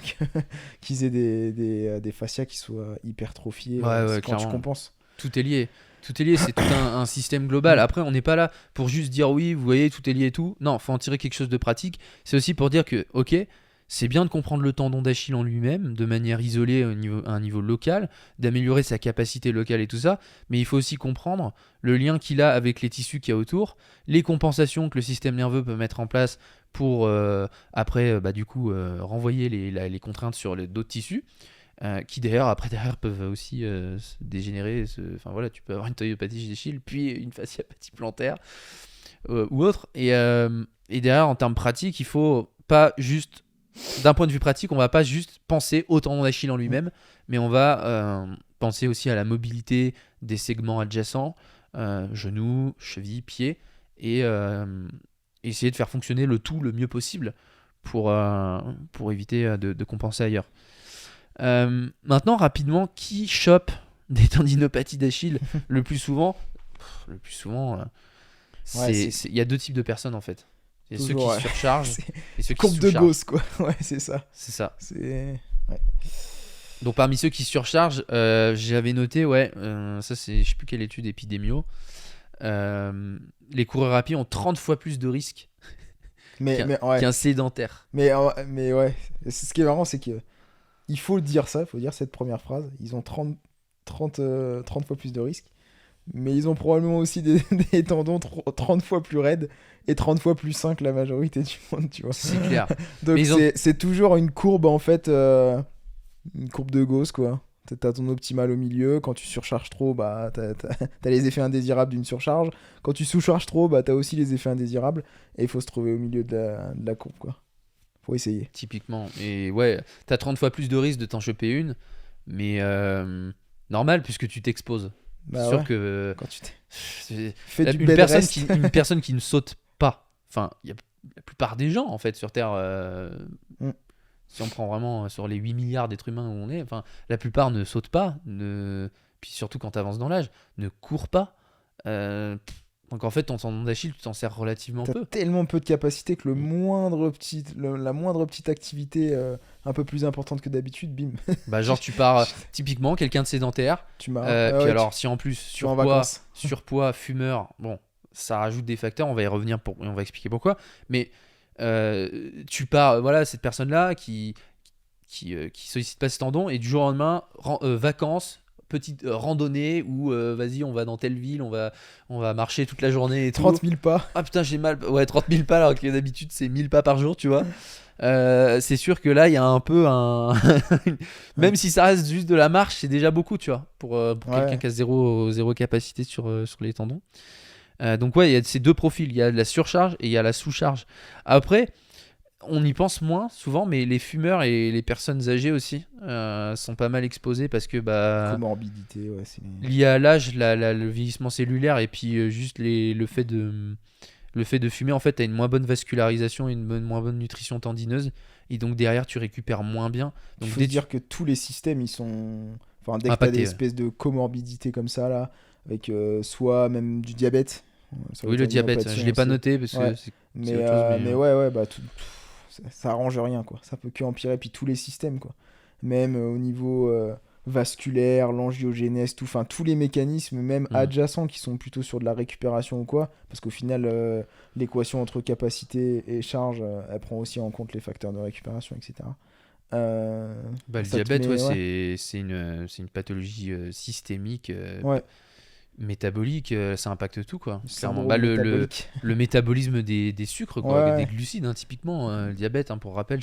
B: qu'ils aient des fascias qui soient hypertrophiés quand tu compenses.
A: Tout est lié. Tout est lié, c'est tout un système global. Après, on n'est pas là pour juste dire oui, vous voyez, tout est lié et tout. Non, faut en tirer quelque chose de pratique. C'est aussi pour dire que, ok, c'est bien de comprendre le tendon d'Achille en lui-même, de manière isolée à un niveau local, d'améliorer sa capacité locale et tout ça, mais il faut aussi comprendre le lien qu'il a avec les tissus qu'il y a autour, les compensations que le système nerveux peut mettre en place pour après, renvoyer les contraintes sur d'autres tissus. Qui d'ailleurs peuvent aussi se dégénérer. Enfin voilà, tu peux avoir une tendinopathie d'Achille, puis une fasciapathie plantaire ou autre. Et derrière, en termes pratiques, il faut pas juste, d'un point de vue pratique, on va pas juste penser au tendon d'Achille en lui-même, mais on va penser aussi à la mobilité des segments adjacents, genoux, chevilles, pieds, et essayer de faire fonctionner le tout le mieux possible pour éviter de compenser ailleurs. Maintenant, rapidement, qui chope des tendinopathies d'Achille le plus souvent? Le plus souvent, il y a deux types de personnes en fait. Il y a ceux qui surchargent et ceux qui
B: courbe
A: sous-chargent.
B: de Gauss, quoi. Ouais, c'est ça.
A: C'est ça.
B: Ouais.
A: Donc parmi ceux qui surchargent, j'avais noté, ça c'est, je sais plus quelle étude épidémio, les coureurs à pied ont 30 fois plus de risques qu'un sédentaire.
B: Mais ouais, ce qui est marrant, c'est que il faut dire ça, il faut dire cette première phrase. Ils ont 30 fois plus de risques, mais ils ont probablement aussi des tendons 30 fois plus raides et 30 fois plus sains que la majorité du monde, tu vois.
A: C'est clair.
B: Donc c'est toujours une courbe, en fait, une courbe de Gauss, quoi. T'as ton optimal au milieu. Quand tu surcharges trop, t'as les effets indésirables d'une surcharge. Quand tu sous-charges trop, t'as aussi les effets indésirables. Et il faut se trouver au milieu de la courbe, quoi. Faut essayer.
A: Typiquement. Et ouais, t'as 30 fois plus de risques de t'en choper une, mais normal puisque tu t'exposes. C'est sûr que
B: quand tu
A: une personne qui ne saute pas. Enfin, il y a la plupart des gens en fait sur Terre. Si on prend vraiment sur les 8 milliards d'êtres humains où on est, enfin, la plupart ne sautent pas, puis surtout quand tu avances dans l'âge, ne courent pas. Donc en fait, ton tendon d'Achille, tu t'en sers relativement peu.
B: T'as tellement peu de capacité que la moindre petite activité un peu plus importante que d'habitude, bim.
A: Genre tu pars, typiquement, quelqu'un de sédentaire, puis alors si en plus surpoids, fumeur, bon, ça rajoute des facteurs, on va y revenir et on va expliquer pourquoi, mais tu pars, cette personne-là qui sollicite pas ses tendons et du jour au lendemain, vacances, petite randonnée où vas-y, on va dans telle ville, on va marcher toute la journée et tout.
B: 30 000 pas.
A: Ah putain, j'ai mal. Ouais, 30 000 pas alors que d'habitude c'est 1000 pas par jour, tu vois. C'est sûr que là, il y a un peu un. Même si ça reste juste de la marche, c'est déjà beaucoup, tu vois, pour quelqu'un qui a zéro capacité sur les tendons. Donc, ouais, il y a ces deux profils. Il y a la surcharge et il y a la sous-charge. Après, on y pense moins souvent, mais les fumeurs et les personnes âgées aussi sont pas mal exposés parce que
B: Comorbidité, ouais.
A: lié à l'âge, le vieillissement cellulaire et puis juste le fait de fumer, en fait, tu as une moins bonne vascularisation et une moins bonne nutrition tendineuse. Et donc derrière, tu récupères moins bien.
B: Il
A: Donc
B: faut se dire que tous les systèmes, ils sont... Enfin, dès que tu as des espèces de comorbidités comme ça, là, avec soit même du diabète.
A: Oui, le diabète, je l'ai pas noté parce que c'est
B: mais,
A: autre chose,
B: mais ouais, bah, ça arrange rien, quoi. Ça peut que empirer. Puis tous les systèmes, quoi. Même au niveau... vasculaire, l'angiogénèse, tout, enfin tous les mécanismes même adjacents qui sont plutôt sur de la récupération ou quoi, parce qu'au final l'équation entre capacité et charge elle prend aussi en compte les facteurs de récupération, etc.
A: Le diabète, c'est une pathologie systémique métabolique, ça impacte tout, quoi. Clairement, le métabolisme des sucres, quoi, des glucides, hein, typiquement. Le diabète, hein, pour rappel,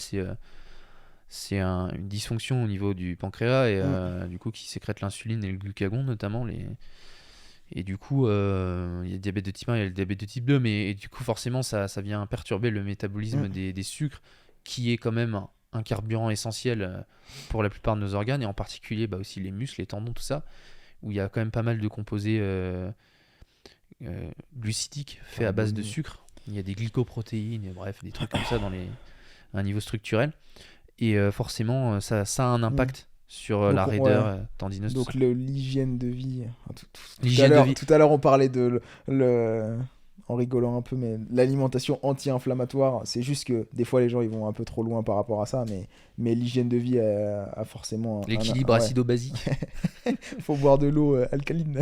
A: c'est une dysfonction au niveau du pancréas et du coup qui sécrète l'insuline et le glucagon notamment. Et du coup, il y a le diabète de type 1, il y a le diabète de type 2, mais du coup forcément ça vient perturber le métabolisme des sucres, qui est quand même un carburant essentiel pour la plupart de nos organes, et en particulier aussi les muscles, les tendons, tout ça, où il y a quand même pas mal de composés glucidiques faits à base de sucre. Il y a des glycoprotéines, et bref, des trucs comme ça à un niveau structurel. Et forcément, ça a un impact sur la raideur tendineuse.
B: Donc l'hygiène de vie. Tout à l'heure, on parlait de en rigolant un peu, mais l'alimentation anti-inflammatoire, c'est juste que des fois les gens ils vont un peu trop loin par rapport à ça, mais l'hygiène de vie a forcément
A: l'équilibre acido-basique.
B: Faut boire de l'eau alcaline.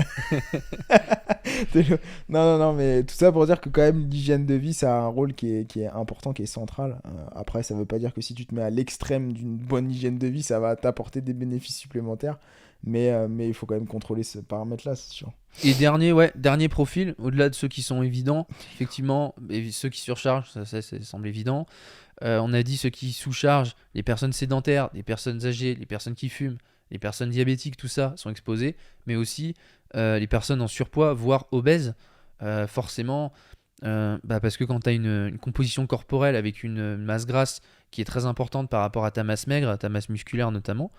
B: Non, mais tout ça pour dire que quand même l'hygiène de vie, ça a un rôle qui est important, qui est central. Après, ça veut pas dire que si tu te mets à l'extrême d'une bonne hygiène de vie, ça va t'apporter des bénéfices supplémentaires. Mais il faut quand même contrôler ce paramètre-là, c'est sûr.
A: Et dernier profil, au-delà de ceux qui sont évidents, effectivement, ceux qui surchargent, ça semble évident. On a dit ceux qui sous-chargent, les personnes sédentaires, les personnes âgées, les personnes qui fument, les personnes diabétiques, tout ça sont exposés, mais aussi les personnes en surpoids, voire obèses, forcément, parce que quand tu as une composition corporelle avec une masse grasse qui est très importante par rapport à ta masse maigre, à ta masse musculaire notamment,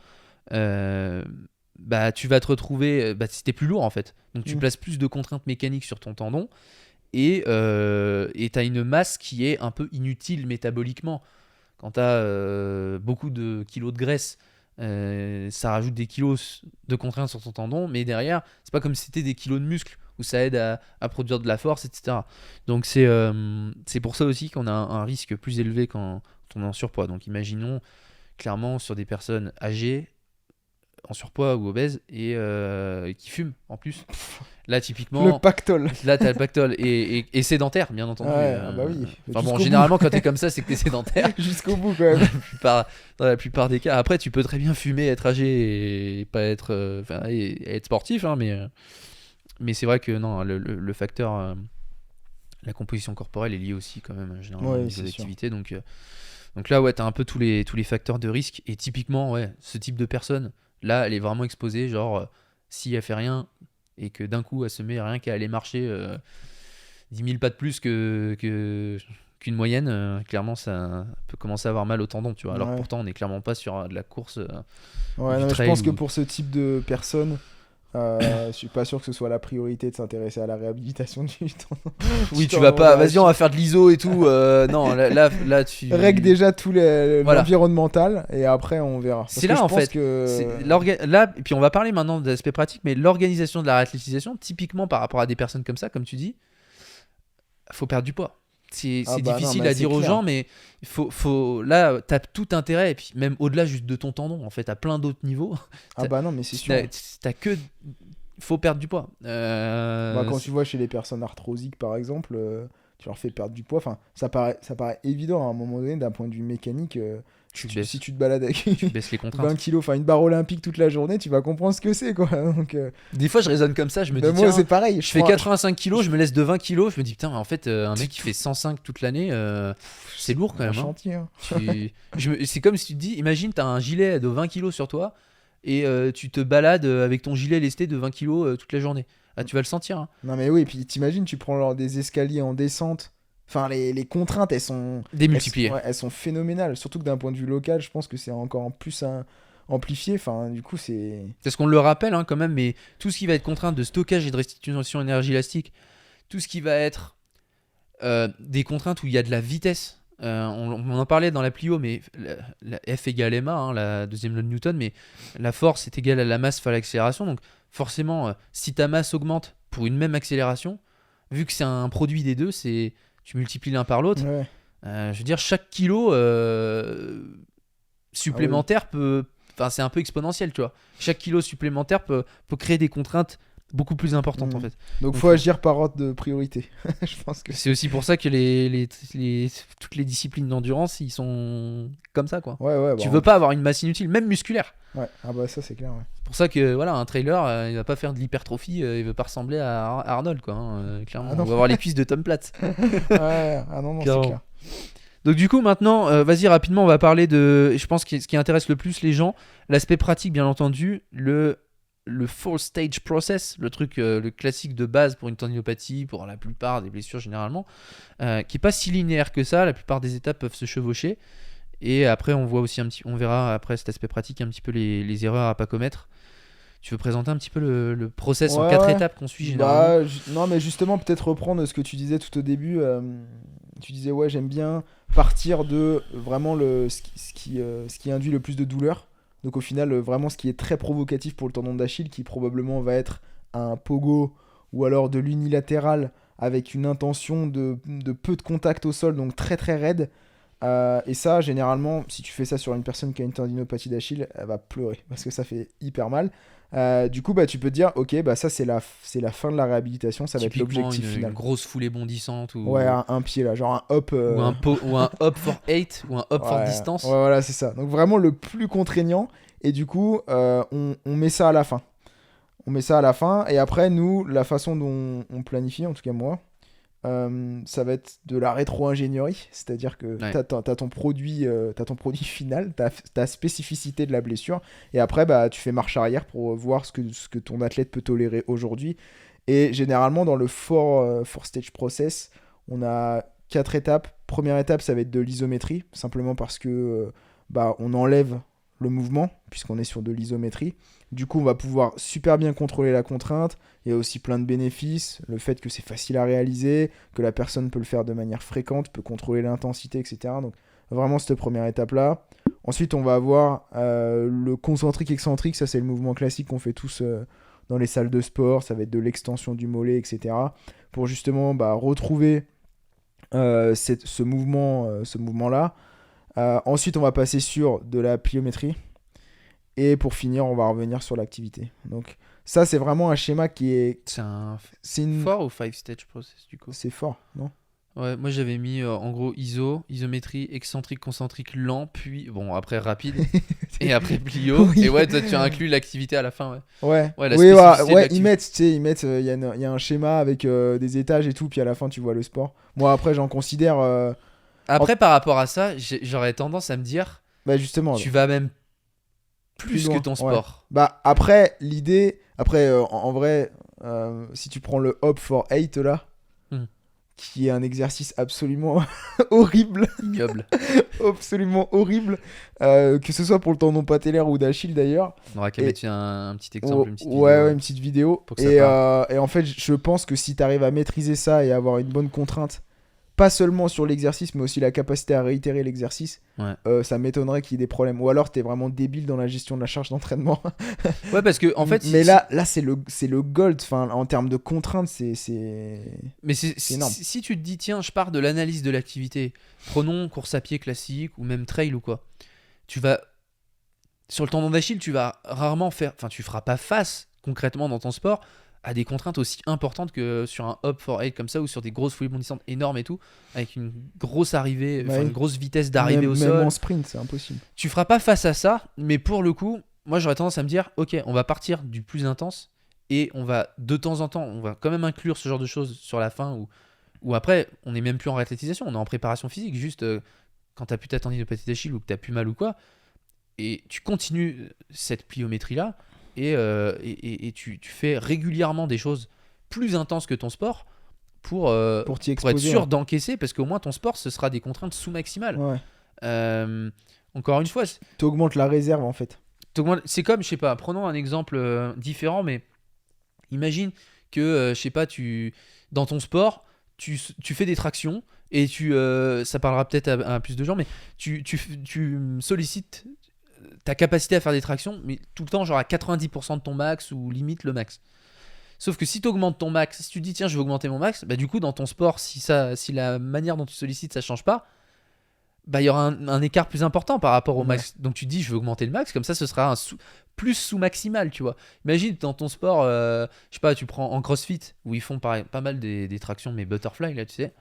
A: tu vas te retrouver, si t'es plus lourd en fait, donc tu places plus de contraintes mécaniques sur ton tendon, et t'as une masse qui est un peu inutile métaboliquement. Quand t'as beaucoup de kilos de graisse, ça rajoute des kilos de contraintes sur ton tendon, mais derrière c'est pas comme si c'était des kilos de muscles où ça aide à produire de la force, etc. Donc c'est pour ça aussi qu'on a un risque plus élevé quand on est en surpoids. Donc imaginons clairement sur des personnes âgées, en surpoids ou obèses, et qui fument en plus. Là typiquement
B: le pactole.
A: Là t'as le pactole et sédentaire, bien entendu.
B: Oui.
A: Enfin bon, généralement quand t'es comme ça, c'est que t'es sédentaire.
B: Jusqu'au bout quand même.
A: Dans la plupart des cas. Après tu peux très bien fumer, être âgé et pas être et être sportif, hein, mais c'est vrai que non, le facteur la composition corporelle est liée aussi quand même généralement au niveau d'activité. Donc là t'as un peu tous les facteurs de risque, et typiquement ce type de personne là elle est vraiment exposée, genre si elle fait rien et que d'un coup elle se met rien qu'à aller marcher 10 000 pas de plus qu'une moyenne, clairement ça peut commencer à avoir mal au tendon, tu vois. Alors pourtant on n'est clairement pas sur de la course
B: je pense que pour ce type de personnes, je suis pas sûr que ce soit la priorité de s'intéresser à la réhabilitation du tendon.
A: Oui, tu vas pas, vas-y on va faire de l'iso et tout, non, là tu
B: règle déjà tout l'environnemental et après on verra.
A: C'est là en fait là, et puis on va parler maintenant de l'aspect pratique, mais l'organisation de la réathlétisation, typiquement par rapport à des personnes comme ça, comme tu dis, faut perdre du poids. C'est difficile à dire aux gens, mais faut là t'as tout intérêt, et puis même au-delà juste de ton tendon, en fait à plein d'autres niveaux.
B: Non, mais c'est sûr.
A: Faut perdre du poids.
B: Quand tu vois chez les personnes arthrosiques par exemple, tu leur fais perdre du poids. Enfin, ça paraît évident à un moment donné d'un point de vue mécanique. Si tu te balades avec
A: Tu baisses les
B: 20
A: contraintes.
B: kilos, enfin une barre olympique toute la journée, tu vas comprendre ce que c'est, quoi. Donc,
A: Des fois, je raisonne comme ça, je me dis,
B: moi,
A: tiens,
B: c'est pareil.
A: je fais 85 kilos, je me laisse de 20 kilos, je me dis, putain, en fait, un mec qui fait 105 toute l'année, c'est lourd quand
B: un
A: même. Hein.
B: chantier. Hein.
A: C'est comme si tu te dis, imagine, t'as un gilet de 20 kilos sur toi et tu te balades avec ton gilet lesté de 20 kilos toute la journée. Ah, tu vas le sentir. Hein.
B: Non, mais oui, puis t'imagines, tu prends des escaliers en descente. Enfin, les contraintes, elles sont
A: Démultipliées.
B: elles sont phénoménales. Surtout que d'un point de vue local, je pense que c'est encore en plus amplifié. Enfin, du coup, c'est.
A: C'est ce qu'on le rappelle hein, quand même, mais tout ce qui va être contrainte de stockage et de restitution d'énergie élastique, tout ce qui va être des contraintes où il y a de la vitesse. On en parlait dans la Plio, mais la F égale ma, hein, la deuxième loi de Newton, mais la force est égale à la masse fois l'accélération. Donc forcément, si ta masse augmente pour une même accélération, vu que c'est un produit des deux, tu multiplies l'un par l'autre.
B: Ouais.
A: Je veux dire, chaque kilo supplémentaire peut... Enfin, c'est un peu exponentiel, tu vois. Chaque kilo supplémentaire peut créer des contraintes beaucoup plus importantes, en fait.
B: Donc faut agir par ordre de priorité. Je pense que
A: c'est aussi pour ça que toutes les disciplines d'endurance, ils sont comme ça, quoi.
B: Ouais,
A: Tu veux pas avoir une masse inutile, même musculaire.
B: Ouais, ah bah ça c'est clair. Ouais.
A: C'est pour ça que voilà, un trailer, il va pas faire de l'hypertrophie, il veut pas ressembler à Arnold, quoi. Hein, clairement, on va avoir les cuisses de Tom Platz.
B: Ouais, ah non, c'est clair.
A: Donc du coup maintenant, vas-y rapidement, on va parler de, je pense que ce qui intéresse le plus les gens, l'aspect pratique bien entendu, le 4-stage process, le truc, le classique de base pour une tendinopathie, pour la plupart des blessures généralement, qui est pas si linéaire que ça. La plupart des étapes peuvent se chevaucher. Et après, on voit aussi on verra après cet aspect pratique un petit peu les erreurs à pas commettre. Tu veux présenter un petit peu le process en 4 étapes qu'on suit généralement?
B: Non, mais justement, peut-être reprendre ce que tu disais tout au début. Tu disais, ouais, j'aime bien partir de vraiment ce qui induit le plus de douleur. Donc au final, vraiment ce qui est très provocatif pour le tendon d'Achille, qui probablement va être un pogo ou alors de l'unilatéral avec une intention de peu de contact au sol, donc très très raide. Et ça, généralement, si tu fais ça sur une personne qui a une tendinopathie d'Achille, elle va pleurer parce que ça fait hyper mal. Du coup, tu peux te dire, ok, ça c'est la fin de la réhabilitation, ça va être l'objectif final.
A: Une grosse foulée bondissante ou
B: ouais, un pied là, genre un hop
A: ou un hop for 8 ou un hop for distance.
B: Ouais, voilà, c'est ça. Donc vraiment le plus contraignant. Et du coup, on met ça à la fin. On met ça à la fin. Et après, nous, la façon dont on planifie, en tout cas moi, ça va être de la rétro-ingénierie. C'est-à-dire que t'as ton produit final, ta spécificité de la blessure. Et après, tu fais marche arrière pour voir ce que ton athlète peut tolérer aujourd'hui. Et généralement, dans le 4-stage process, on a 4 étapes. Première étape, ça va être de l'isométrie. Simplement parce que on enlève le mouvement, puisqu'on est sur de l'isométrie. Du coup, on va pouvoir super bien contrôler la contrainte. Il y a aussi plein de bénéfices. Le fait que c'est facile à réaliser, que la personne peut le faire de manière fréquente, peut contrôler l'intensité, etc. Donc, vraiment, cette première étape-là. Ensuite, on va avoir le concentrique excentrique. Ça, c'est le mouvement classique qu'on fait tous dans les salles de sport. Ça va être de l'extension du mollet, etc. Pour justement retrouver ce mouvement-là. Ensuite, on va passer sur de la pliométrie. Et pour finir, on va revenir sur l'activité. Donc, ça, c'est vraiment un schéma qui est...
A: C'est une 4 ou 5 stage process, du coup?
B: C'est fort, non?
A: Ouais, moi, j'avais mis, en gros, isométrie, excentrique, concentrique, lent, puis... Bon, après, rapide. Et après, plio. Oui. Et ouais, toi, tu as inclus l'activité à la fin, ouais.
B: Ils mettent, il y a un schéma avec des étages et tout, puis à la fin, tu vois le sport. Moi, après, j'en considère...
A: Après, par rapport à ça, j'aurais tendance à me dire...
B: justement.
A: Tu vas même plus que ton sport.
B: Ouais. Après, l'idée... Après, en vrai, si tu prends le hop for 8, là, qui est un exercice absolument horrible.
A: Ignoble.
B: Absolument horrible. Que ce soit pour le tendon patellaire ou d'Achille, d'ailleurs.
A: On aura qu'à mettre un petit exemple, une petite vidéo.
B: Ouais, une petite vidéo. Et en fait, je pense que si tu arrives à maîtriser ça et avoir une bonne contrainte, pas seulement sur l'exercice, mais aussi la capacité à réitérer l'exercice, ça m'étonnerait qu'il y ait des problèmes. Ou alors, t'es vraiment débile dans la gestion de la charge d'entraînement.
A: Ouais, parce que, en fait...
B: Mais là c'est le gold. Enfin, en termes de contraintes, c'est
A: énorme. Si tu te dis, tiens, je pars de l'analyse de l'activité, prenons course à pied classique, ou même trail ou quoi, tu vas... Sur le tendon d'Achille, tu vas rarement faire... Enfin, tu feras pas face, concrètement, dans ton sport, à des contraintes aussi importantes que sur un hop for eight comme ça ou sur des grosses fouilles bondissantes énormes et tout, avec une grosse arrivée,
B: Ouais.
A: une grosse vitesse d'arrivée
B: Même
A: au sol.
B: en sprint, c'est impossible.
A: Tu feras pas face à ça, mais pour le coup, moi j'aurais tendance à me dire, ok, on va partir du plus intense et on va de temps en temps, on va quand même inclure ce genre de choses sur la fin ou après, on n'est même plus en réathlétisation, on est en préparation physique, juste quand t'as plus ta tendinopathie d'Achille ou que t'as plus mal ou quoi, et tu continues cette pliométrie-là et tu fais régulièrement des choses plus intenses que ton sport pour
B: T'y
A: pour être
B: exposer.
A: sûr d'encaisser, parce qu'au moins ton sport, ce sera des contraintes sous-maximales.
B: Ouais.
A: Encore une fois,
B: T'augmentes la réserve en fait.
A: c'est comme, je sais pas, prenons un exemple différent, mais imagine que, je sais pas, dans ton sport, tu fais des tractions et ça parlera peut-être à plus de gens, mais tu sollicites ta capacité à faire des tractions, mais tout le temps, genre à 90% de ton max ou limite le max. Sauf que si tu augmentes ton max, si tu dis tiens, je vais augmenter mon max, bah du coup, dans ton sport, si la manière dont tu sollicites ça change pas, bah il y aura un écart plus important par rapport au max. Donc tu te dis je veux augmenter le max, comme ça ce sera plus sous maximal, tu vois. Imagine dans ton sport, je sais pas, tu prends en CrossFit où ils font pas mal des tractions, mais butterfly là, tu sais.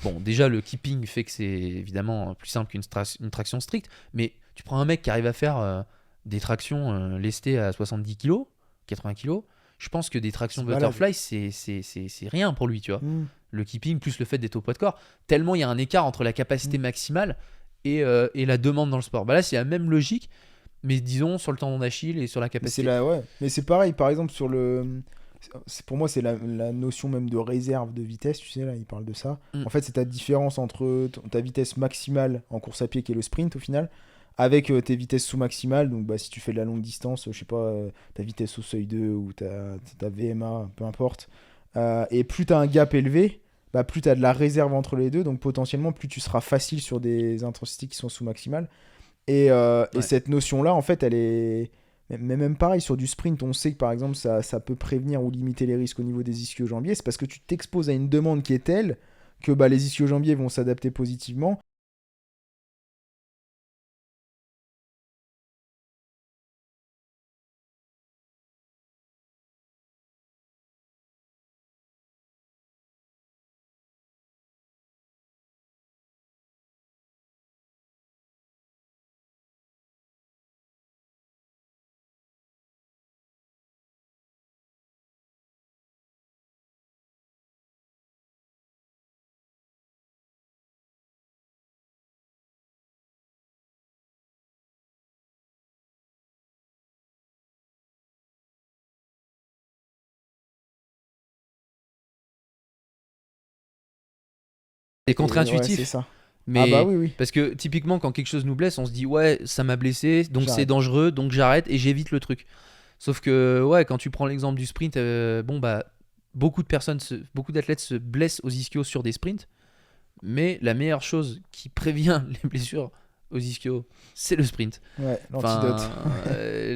A: Bon, déjà le keeping fait que c'est évidemment plus simple qu'une traction stricte, mais tu prends un mec qui arrive à faire des tractions lestées à 70 kg, 80 kg, je pense que des tractions butterfly, c'est rien pour lui, tu vois. Le keeping plus le fait d'être au poids de corps, tellement il y a un écart entre la capacité maximale et la demande dans le sport. Bah là, c'est la même logique, mais disons sur le tendon d'Achille et sur la capacité.
B: Mais c'est pareil, par exemple, pour moi, c'est la notion même de réserve de vitesse, tu sais, là, il parle de ça. En fait, c'est ta différence entre ta vitesse maximale en course à pied, qui est le sprint au final, avec tes vitesses sous-maximales. Donc, bah, si tu fais de la longue distance, je sais pas, ta vitesse au seuil 2 ou ta VMA, peu importe. Et plus tu as un gap élevé, bah, plus tu as de la réserve entre les deux. Donc, potentiellement, plus tu seras facile sur des intensités qui sont sous-maximales. Et cette notion-là, en fait, elle est... Mais même pareil, sur du sprint, on sait que par exemple, ça peut prévenir ou limiter les risques au niveau des ischio-jambiers. C'est parce que tu t'exposes à une demande qui est telle que bah, les ischio-jambiers vont s'adapter positivement.
A: C'est contre-intuitif.
B: Ouais, c'est ça.
A: Mais
B: Ah bah oui.
A: parce que typiquement, quand quelque chose nous blesse, on se dit ouais, ça m'a blessé, donc
B: J'arrête.
A: c'est dangereux, donc j'arrête et j'évite le truc. Sauf que ouais, quand tu prends l'exemple du sprint, bon bah beaucoup d'athlètes se blessent aux ischios sur des sprints, mais la meilleure chose qui prévient les blessures aux ischios, c'est le sprint.
B: Ouais, l'antidote.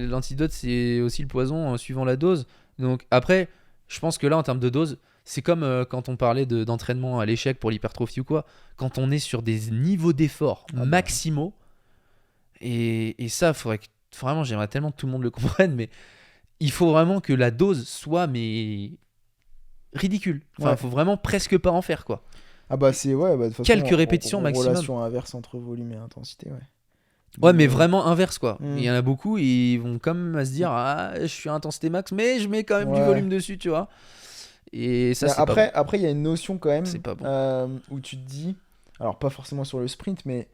A: L'antidote, c'est aussi le poison suivant la dose. Donc après, je pense que là, en termes de dose, c'est comme quand on parlait d'entraînement à l'échec pour l'hypertrophie ou quoi. Quand on est sur des niveaux d'effort maximaux, et ça, vraiment, j'aimerais tellement que tout le monde le comprenne, mais il faut vraiment que la dose soit ridicule. Enfin, faut vraiment presque pas en faire, quoi.
B: Ah bah c'est de toute façon,
A: quelques répétitions maximum.
B: Relation inverse entre volume et intensité, ouais.
A: Ouais, mais vraiment inverse, quoi. Il y en a beaucoup, ils vont quand même se dire je suis à intensité max, mais je mets quand même du volume dessus, tu vois. Et ça, c'est
B: après,
A: pas bon.
B: Après, il y a une notion quand même
A: C'est pas bon.
B: où tu te dis, alors pas forcément sur le sprint, mais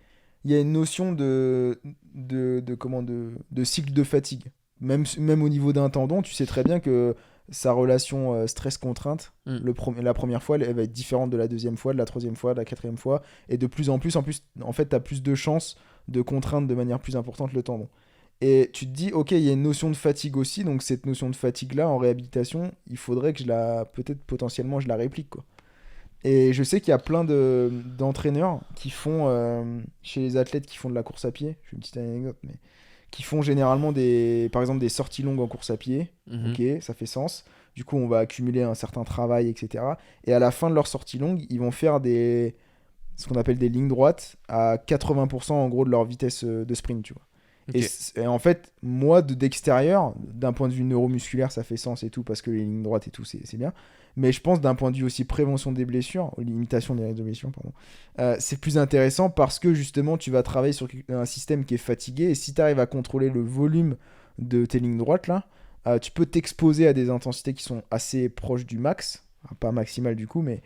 B: il y a une notion de cycle de fatigue. Même au niveau d'un tendon, tu sais très bien que sa relation stress-contrainte, la première fois, elle va être différente de la deuxième fois, de la troisième fois, de la quatrième fois. Et de plus en plus, en fait, tu as plus de chances de contraindre de manière plus importante le tendon. Et tu te dis, ok, il y a une notion de fatigue aussi, donc cette notion de fatigue-là, en réhabilitation, il faudrait que peut-être potentiellement, je la réplique, quoi. Et je sais qu'il y a plein d'entraîneurs qui font, chez les athlètes qui font de la course à pied, je fais une petite anecdote, mais qui font généralement par exemple des sorties longues en course à pied. Ok, ça fait sens. Du coup, on va accumuler un certain travail, etc. Et à la fin de leur sortie longue, ils vont faire ce qu'on appelle des lignes droites à 80% en gros de leur vitesse de sprint, tu vois.
A: Ok.
B: Et en fait, moi, d'extérieur, d'un point de vue neuromusculaire, ça fait sens et tout, parce que les lignes droites et tout, c'est bien. Mais je pense d'un point de vue aussi prévention des blessures, ou limitation des risques de blessures, pardon, c'est plus intéressant parce que justement, tu vas travailler sur un système qui est fatigué. Et si tu arrives à contrôler le volume de tes lignes droites, là, tu peux t'exposer à des intensités qui sont assez proches du max. Pas maximal du coup, mais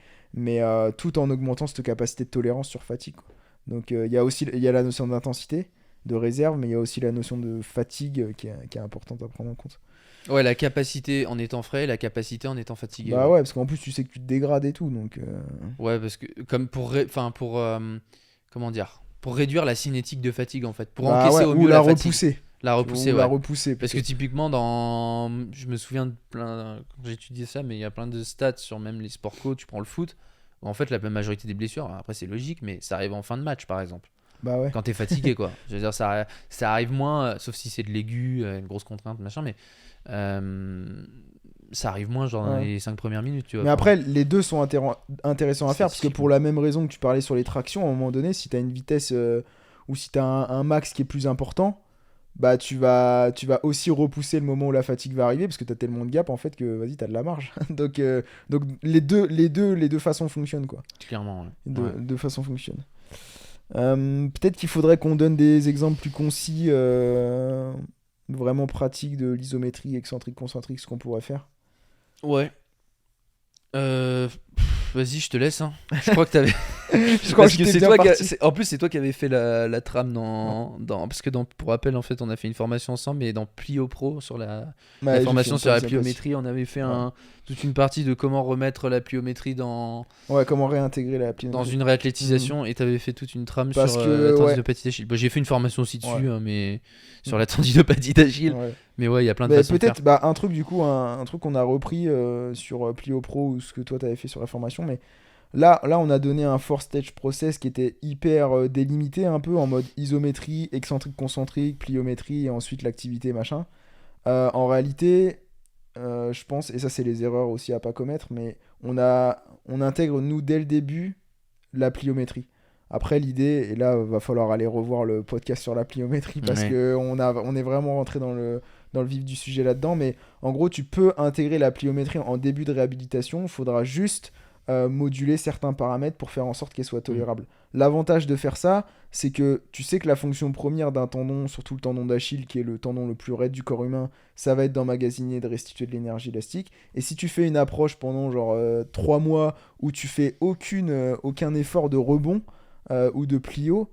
B: tout en augmentant cette capacité de tolérance sur fatigue, quoi. Donc il y a aussi la notion d'intensité, de réserve, mais il y a aussi la notion de fatigue qui est importante à prendre en compte.
A: Ouais, la capacité en étant frais, la capacité en étant fatigué.
B: Bah
A: Ouais,
B: ouais, parce qu'en plus tu sais que tu te dégrades et tout, donc
A: ouais, parce que comme comment dire, pour réduire la cinétique de fatigue en fait, pour
B: bah
A: encaisser
B: ouais,
A: au
B: ou
A: mieux
B: la
A: la fatigue.
B: repousser.
A: La repousser,
B: Ou la
A: ouais.
B: repousser
A: Parce que
B: plutôt.
A: typiquement, je me souviens de plein, quand j'ai étudié ça, mais il y a plein de stats sur même les sports co, tu prends le foot, où en fait la majorité des blessures, après c'est logique, mais ça arrive en fin de match par exemple.
B: Bah ouais.
A: Quand t'es fatigué quoi. Je veux dire, ça arrive moins, sauf si c'est de l'aigu, une grosse contrainte, machin, mais ça arrive moins genre dans
B: Ouais.
A: les 5 premières minutes, tu vois.
B: Mais après, les deux sont intéressants à
A: c'est
B: faire parce que
A: difficile.
B: pour la même raison que tu parlais sur les tractions, à un moment donné, si tu as une vitesse ou si tu as un max qui est plus important, bah tu vas aussi repousser le moment où la fatigue va arriver parce que tu as tellement de gap en fait que vas-y, tu as de la marge. Donc les deux façons fonctionnent quoi.
A: Clairement, ouais.
B: Les deux,
A: Ouais.
B: deux façons fonctionnent. Peut-être qu'il faudrait qu'on donne des exemples plus concis, vraiment pratiques de l'isométrie excentrique concentrique, ce qu'on pourrait faire.
A: Ouais. Vas-y, je te laisse. Hein. Je crois que t'avais.
B: Je crois
A: Parce
B: que
A: que
B: j'étais
A: c'est
B: bien
A: toi
B: parti.
A: en plus, c'est toi qui avais fait la trame
B: Ouais.
A: parce que pour rappel, en fait, on a fait une formation ensemble, mais dans Plio Pro, sur la
B: Ouais, j'ai fait
A: formation
B: une
A: sur la
B: troisième partie.
A: pliométrie, on avait fait
B: Ouais.
A: toute une partie de comment remettre la pliométrie
B: Ouais, comment réintégrer la
A: dans
B: pliométrie.
A: une réathlétisation, et t'avais fait toute une trame
B: Parce
A: sur la
B: que, ouais.
A: tendinopathie d'Achille. Bon, j'ai fait une formation aussi dessus,
B: Ouais.
A: hein, mais sur
B: Mm.
A: la tendinopathie d'Achille.
B: Ouais.
A: Mais ouais, il y a plein de
B: Mais
A: façons de faire.
B: peut-être un truc du coup, un truc qu'on a repris sur Plio Pro ou ce que toi t'avais fait sur la formation. Mais là, on a donné un four stage process qui était hyper délimité, un peu en mode isométrie, excentrique, concentrique, pliométrie et ensuite l'activité machin. En réalité, je pense, et ça c'est les erreurs aussi à pas commettre, mais on intègre nous dès le début la pliométrie. Après l'idée, et là va falloir aller revoir le podcast sur la pliométrie parce
A: Ouais.
B: que on est vraiment rentré dans le vif du sujet là-dedans, mais en gros tu peux intégrer la pliométrie en début de réhabilitation, il faudra juste moduler certains paramètres pour faire en sorte qu'elle soit tolérable. L'avantage de faire ça, c'est que tu sais que la fonction première d'un tendon, surtout le tendon d'Achille, qui est le tendon le plus raide du corps humain, ça va être d'emmagasiner et de restituer de l'énergie élastique. Et si tu fais une approche pendant genre 3 mois où tu fais aucun effort de rebond ou de plio,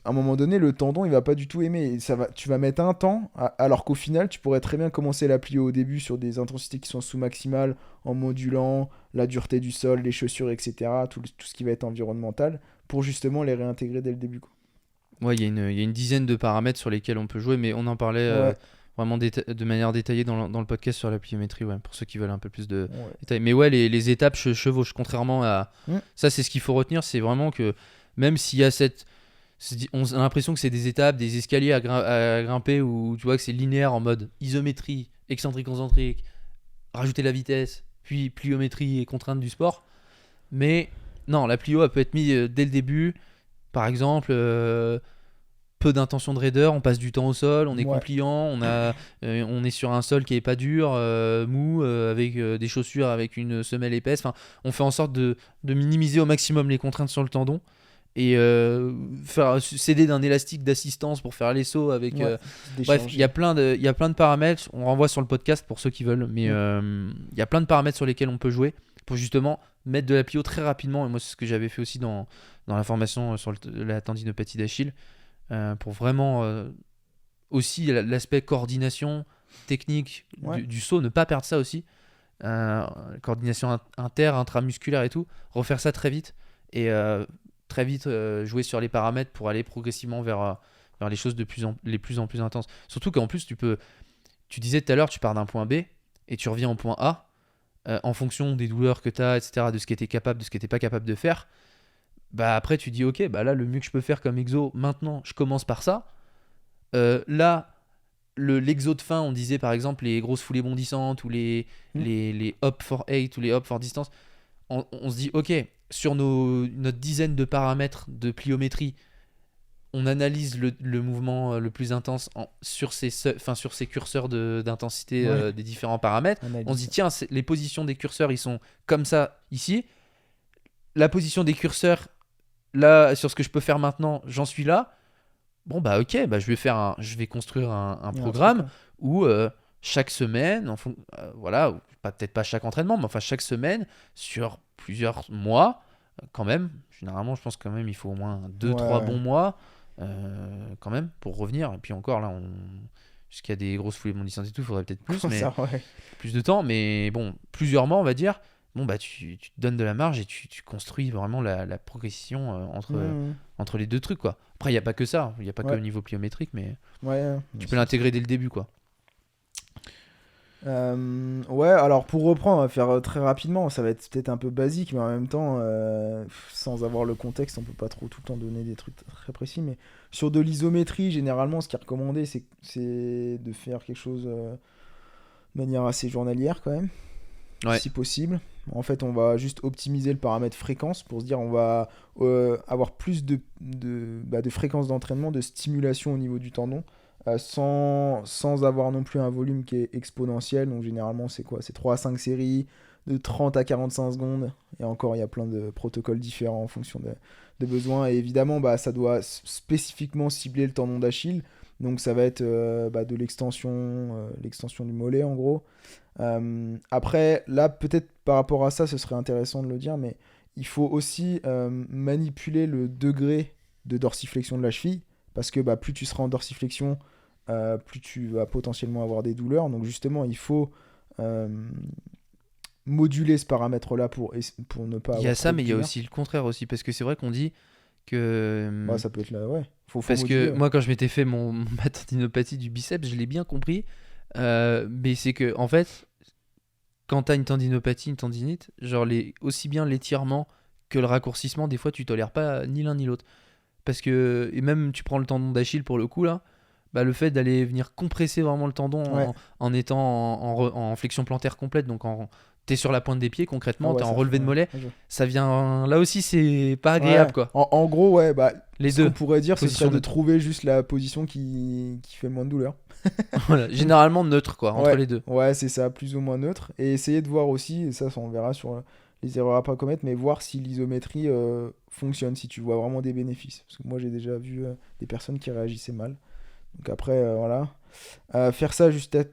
B: à un moment donné, le tendon, il va pas du tout aimer. Et tu vas mettre un temps, alors qu'au final, tu pourrais très bien commencer la plio au début sur des intensités qui sont sous maximales, en modulant la dureté du sol, les chaussures, etc., tout ce qui va être environnemental, pour justement les réintégrer dès le début, quoi.
A: Ouais, il y a une dizaine de paramètres sur lesquels on peut jouer, mais on en parlait
B: Ouais,
A: vraiment de manière détaillée dans le podcast sur la pliométrie, ouais, pour ceux qui veulent un peu plus de
B: ouais.
A: détails. Mais ouais, les étapes chevauchent, contrairement à...
B: Mm.
A: Ça, c'est ce qu'il faut retenir, c'est vraiment que même s'il y a on a l'impression que c'est des étapes, des escaliers à grimper, où tu vois que c'est linéaire en mode isométrie, excentrique, concentrique, rajouter la vitesse, puis pliométrie et contrainte du sport. Mais non, la plio, elle peut être mise dès le début. Par exemple, peu d'intention de raider, on passe du temps au sol, on est
B: Ouais.
A: compliant, on est sur un sol qui est pas dur, mou, avec des chaussures avec une semelle épaisse. Enfin, on fait en sorte de minimiser au maximum les contraintes sur le tendon et faire céder d'un élastique d'assistance pour faire les sauts avec.
B: Ouais,
A: Bref, il y a plein de paramètres. On renvoie sur le podcast pour ceux qui veulent, mais il y a plein de paramètres sur lesquels on peut jouer pour justement mettre de la plio très rapidement. Et moi, c'est ce que j'avais fait aussi dans la formation sur la tendinopathie d'Achille. Pour vraiment aussi l'aspect coordination technique
B: Ouais.
A: du saut, ne pas perdre ça aussi. Coordination intramusculaire et tout. Refaire ça très vite et très vite jouer sur les paramètres pour aller progressivement vers les choses les plus en plus intenses. Surtout qu'en plus, tu disais tout à l'heure, tu pars d'un point B et tu reviens au point A en fonction des douleurs que tu as, etc., de ce qui était capable, de ce qui n'était pas capable de faire. Bah après tu dis ok, bah là le mieux que je peux faire comme exo maintenant, je commence par ça. Là l'exo de fin, on disait par exemple les grosses foulées bondissantes ou les hop for 8 ou les hop for distance, on se dit ok, sur notre dizaine de paramètres de pliométrie, on analyse le mouvement le plus intense sur ces curseurs d'intensité
B: Ouais.
A: des différents paramètres. On se
B: Analyse.
A: dit, tiens, les positions des curseurs, ils sont comme ça ici. La position des curseurs, là, sur ce que je peux faire maintenant, j'en suis là. Bon, bah ok, bah, je vais construire un
B: Il y a un
A: programme
B: truc,
A: où chaque semaine, voilà, peut-être pas chaque entraînement, mais enfin chaque semaine, sur plusieurs mois, quand même, généralement, je pense quand même, il faut au moins 2-3
B: Ouais.
A: bons mois, quand même, pour revenir. Et puis encore, là, jusqu'à des grosses foulées bondissantes et tout, il faudrait peut-être plus, mais
B: Ça, ouais.
A: plus de temps, mais bon, plusieurs mois, on va dire. Bon, bah, tu te donnes de la marge et tu construis vraiment la progression
B: Mhm.
A: entre les deux trucs, quoi. Après, il n'y a pas que ça, il n'y a pas que
B: Ouais.
A: au niveau pliométrique, mais
B: Ouais.
A: tu peux l'intégrer dès le début, quoi.
B: Ouais, alors pour reprendre, on va faire très rapidement. Ça va être peut-être un peu basique, mais en même temps, sans avoir le contexte, on peut pas trop tout le temps donner des trucs très précis. Mais sur de l'isométrie, généralement, ce qui est recommandé, c'est de faire quelque chose de manière assez journalière quand même,
A: Ouais.
B: si possible. En fait, on va juste optimiser le paramètre fréquence pour se dire on va avoir plus de fréquence d'entraînement, de stimulation au niveau du tendon, sans avoir non plus un volume qui est exponentiel. Donc généralement, c'est quoi? C'est 3 à 5 séries de 30 à 45 secondes. Et encore, il y a plein de protocoles différents en fonction de besoins. Et évidemment, bah, ça doit spécifiquement cibler le tendon d'Achille. Donc ça va être de l'extension du mollet en gros. Après, là, peut-être par rapport à ça, ce serait intéressant de le dire, mais il faut aussi manipuler le degré de dorsiflexion de la cheville, parce que plus tu seras en dorsiflexion, plus tu vas potentiellement avoir des douleurs. Donc justement, il faut euh, moduler ce paramètre-là pour ne pas
A: Il y a
B: avoir
A: ça,
B: trop de
A: mais il y a
B: douleurs.
A: aussi le contraire aussi, parce que c'est vrai qu'on dit que...
B: Bah, ça peut être là, ouais. Faut
A: Parce
B: moduler,
A: que
B: ouais.
A: moi, quand je m'étais fait ma tendinopathie du biceps, je l'ai bien compris. Mais c'est que, en fait, quand t'as une tendinopathie, une tendinite, genre aussi bien l'étirement que le raccourcissement, des fois, tu tolères pas ni l'un ni l'autre. Parce que, et même tu prends le tendon d'Achille pour le coup, là, bah, le fait d'aller venir compresser vraiment le tendon
B: Ouais.
A: en étant en flexion plantaire complète, donc t'es sur la pointe des pieds
B: Ah
A: concrètement,
B: ouais,
A: t'es en
B: ça
A: relevé de
B: ouais.
A: mollet,
B: Ouais,
A: ça vient. Là aussi, c'est pas
B: ouais.
A: agréable, quoi.
B: En gros, ouais,
A: Les
B: ce qu'on
A: deux,
B: pourrait dire, ce
A: position
B: serait de
A: neutre.
B: trouver juste la position qui fait le moins de douleur.
A: Voilà, généralement neutre, quoi, entre
B: Ouais,
A: les deux.
B: ouais, c'est ça, plus ou moins neutre. Et essayer de voir aussi, et ça on verra sur les erreurs à pas commettre, mais voir si l'isométrie fonctionne, si tu vois vraiment des bénéfices. Parce que moi j'ai déjà vu des personnes qui réagissaient mal. Donc après, voilà. Faire ça jusqu'à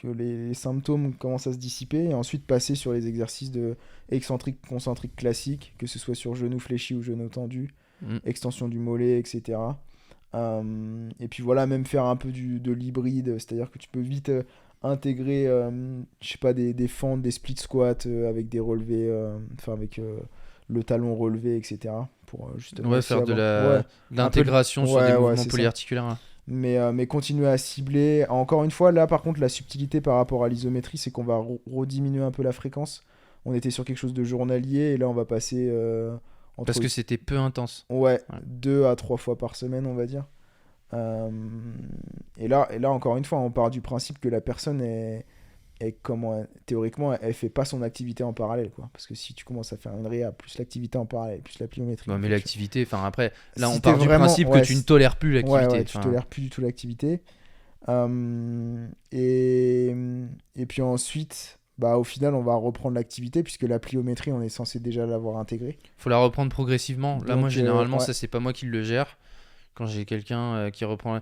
B: que les symptômes commencent à se dissiper, et ensuite passer sur les exercices de excentrique, concentrique classique, que ce soit sur genou fléchi ou genou tendu,
A: Mm.
B: extension du mollet, etc. Et puis voilà, même faire un peu de l'hybride, c'est-à-dire que tu peux vite intégrer, je sais pas, des fentes, des split squats avec des relevés, enfin avec le talon relevé, etc. Pour justement
A: Ouais,
B: aussi
A: faire de
B: avoir, ouais, un peu
A: l'intégration sur des
B: ouais,
A: mouvements
B: c'est ça.
A: polyarticulaires, hein.
B: Mais continuer à cibler. Encore une fois, là par contre, la subtilité par rapport à l'isométrie, c'est qu'on va rediminuer un peu la fréquence. On était sur quelque chose de journalier, et là on va passer
A: Parce
B: entre
A: que c'était peu intense.
B: ouais,
A: Ouais.
B: 2 à 3 fois par semaine, on va dire. Euh, et là, encore une fois, on part du principe que la personne théoriquement, elle fait pas son activité en parallèle, quoi. Parce que si tu commences à faire une réa, plus l'activité en parallèle, plus la pliométrie,
A: Bon,
B: en
A: mais
B: fait,
A: l'activité, enfin après, là
B: si
A: on
B: t'es
A: part du
B: vraiment,
A: principe que
B: ouais,
A: tu ne tolères plus
B: ouais,
A: l'activité.
B: ouais, tu
A: Enfin,
B: tolères plus du tout l'activité. Euh, et, et puis ensuite, au final, on va reprendre l'activité, puisque la pliométrie, on est censé déjà l'avoir intégrée.
A: faut la reprendre progressivement. Là, moi,
B: Donc,
A: généralement,
B: ouais,
A: ça, c'est pas moi qui le gère. Quand j'ai quelqu'un qui reprend,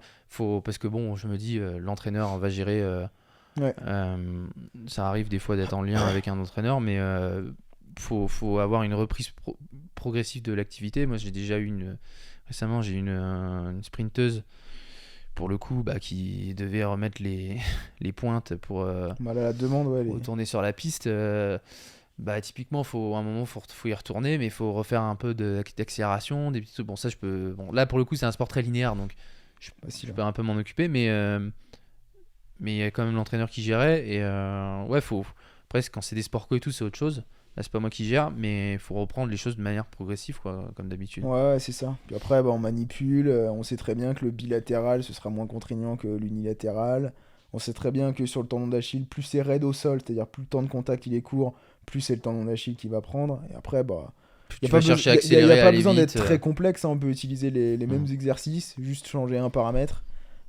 A: parce que bon, je me dis, l'entraîneur va gérer.
B: ouais,
A: Ça arrive des fois d'être en lien avec un entraîneur, mais faut avoir une reprise progressive de l'activité. Moi, j'ai déjà eu récemment, j'ai eu une sprinteuse pour le coup, qui devait remettre les pointes pour
B: à la demande, ouais,
A: retourner sur la piste. Typiquement, à un moment, faut y retourner, mais il faut refaire un peu d'accélération, des petits trucs. Bon, ça, je peux. Bon, là, pour le coup, c'est un sport très linéaire, donc je
B: facile.
A: peux un peu m'en occuper, mais il y a quand même l'entraîneur qui gérait. Et ouais, après, quand c'est des sports co et tout, c'est autre chose. Là, c'est pas moi qui gère, mais il faut reprendre les choses de manière progressive, quoi, comme d'habitude.
B: Ouais, ouais, c'est ça. Puis après, on manipule. On sait très bien que le bilatéral, ce sera moins contraignant que l'unilatéral. On sait très bien que sur le tendon d'Achille, plus c'est raide au sol, c'est-à-dire plus le temps de contact il est court, plus c'est le tendon d'Achille qui va prendre. Et après,
A: tu vas chercher à
B: Il
A: accélérer,
B: n'y a pas
A: aller
B: besoin d'être
A: vite.
B: très complexe, hein, on peut utiliser les mêmes exercices, juste changer un paramètre,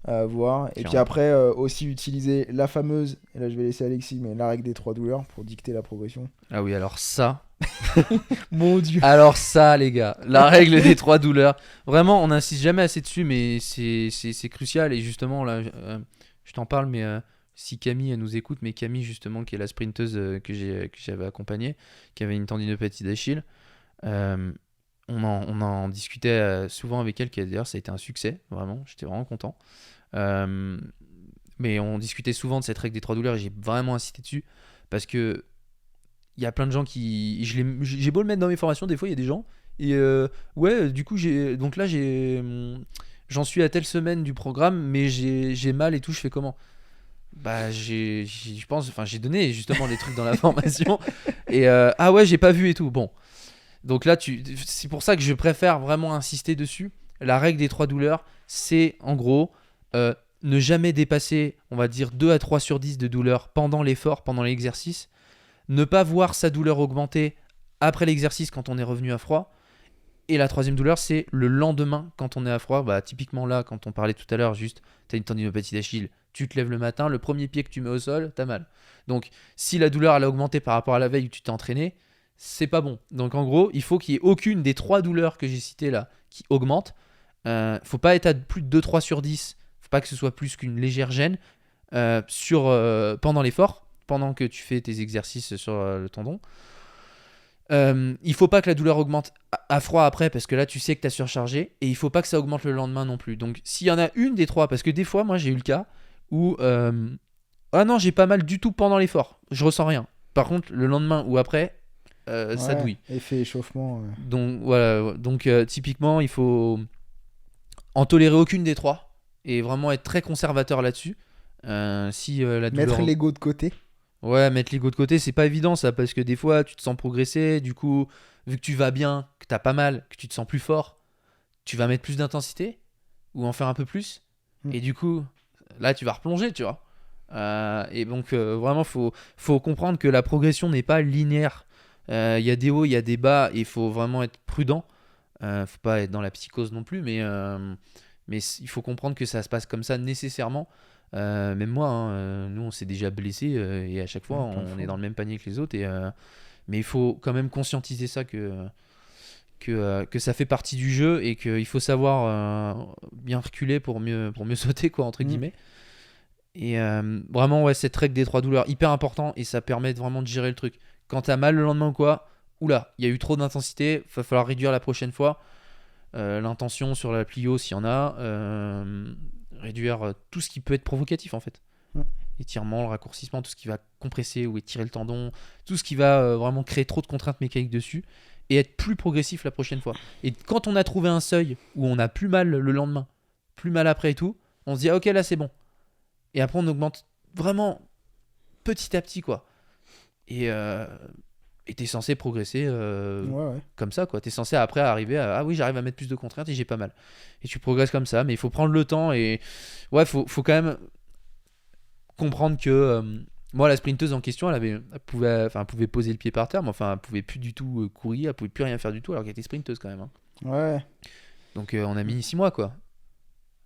B: voir. Et puis
A: Clairement.
B: après, aussi utiliser la fameuse, et là je vais laisser Alexis, mais la règle des 3 douleurs pour dicter la progression.
A: Ah oui, alors ça.
B: Mon dieu.
A: Alors ça, les gars, la règle des 3 douleurs. Vraiment, on n'insiste jamais assez dessus, mais c'est crucial. Et justement, là, je t'en parle, mais si Camille elle nous écoute, mais Camille, justement, qui est la sprinteuse que j'avais accompagnée, qui avait une tendinopathie d'Achille, on en discutait souvent avec elle, qui d'ailleurs, ça a été un succès, vraiment. J'étais vraiment content. Mais on discutait souvent de cette règle des 3 douleurs et j'ai vraiment insisté dessus parce que il y a plein de gens qui j'ai beau le mettre dans mes formations, des fois il y a des gens et ouais, du coup j'en suis à telle semaine du programme, mais j'ai mal et tout, je fais comment? Bah je pense, enfin j'ai donné justement les trucs dans la formation et ah ouais, j'ai pas vu et tout. Bon, donc là c'est pour ça que je préfère vraiment insister dessus. La règle des 3 douleurs, c'est en gros ne jamais dépasser, on va dire 2 à 3 sur 10 de douleur pendant l'effort, pendant l'exercice. Ne pas voir sa douleur augmenter après l'exercice quand on est revenu à froid. Et la troisième douleur, c'est le lendemain quand on est à froid. Bah, typiquement là, quand on parlait tout à l'heure, juste, tu as une tendinopathie d'Achille, tu te lèves le matin, le premier pied que tu mets au sol, t'as mal. Donc, si la douleur elle a augmenté par rapport à la veille où tu t'es entraîné, c'est pas bon. Donc, en gros, il faut qu'il y ait aucune des 3 douleurs que j'ai citées là qui augmente. Faut pas être à plus de 2-3 sur 10. Faut pas que ce soit plus qu'une légère gêne pendant l'effort, pendant que tu fais tes exercices sur le tendon. Il faut pas que la douleur augmente à froid après parce que là tu sais que tu as surchargé, et il faut pas que ça augmente le lendemain non plus. Donc s'il y en a une des 3, parce que des fois moi j'ai eu le cas où ah non, j'ai pas mal du tout pendant l'effort, je ressens rien. Par contre le lendemain ou après ça douille.
B: Effet échauffement.
A: Donc voilà, donc typiquement il faut en tolérer aucune des 3 et vraiment être très conservateur là-dessus. Si la douleur...
B: Mettre l'ego de côté.
A: Ouais, mettre l'ego de côté, c'est pas évident ça, parce que des fois tu te sens progresser, du coup, vu que tu vas bien, que t'as pas mal, que tu te sens plus fort, tu vas mettre plus d'intensité ou en faire un peu plus, et du coup, là tu vas replonger, tu vois. Et donc vraiment, faut comprendre que la progression n'est pas linéaire. Il y a des hauts, il y a des bas, et il faut vraiment être prudent. Faut pas être dans la psychose non plus, mais il faut comprendre que ça se passe comme ça nécessairement. Même moi, hein, nous on s'est déjà blessé et à chaque fois on est dans le même panier que les autres. Mais il faut quand même conscientiser ça que ça fait partie du jeu et qu'il faut savoir bien reculer pour mieux sauter, quoi, entre guillemets. Et vraiment, ouais, cette règle des 3 douleurs, hyper important, et ça permet vraiment de gérer le truc. Quand t'as mal le lendemain ou quoi, oula, il y a eu trop d'intensité, va falloir réduire la prochaine fois. L'intention sur la plio s'il y en a, réduire tout ce qui peut être provocatif en fait. Étirement, le raccourcissement, tout ce qui va compresser ou étirer le tendon, tout ce qui va vraiment créer trop de contraintes mécaniques dessus, et être plus progressif la prochaine fois. Et quand on a trouvé un seuil où on a plus mal le lendemain, plus mal après et tout, on se dit ah, ok, là c'est bon. Et après on augmente vraiment petit à petit, quoi. Et t'es censé progresser comme ça, quoi. T'es censé après arriver à ah oui, j'arrive à mettre plus de contraintes et j'ai pas mal. Et tu progresses comme ça, mais il faut prendre le temps. Et ouais, faut quand même comprendre que moi, la sprinteuse en question, elle pouvait poser le pied par terre, mais enfin elle pouvait plus du tout courir, elle pouvait plus rien faire du tout, alors qu'elle était sprinteuse quand même, hein.
B: Ouais.
A: Donc on a mis 6 mois, quoi,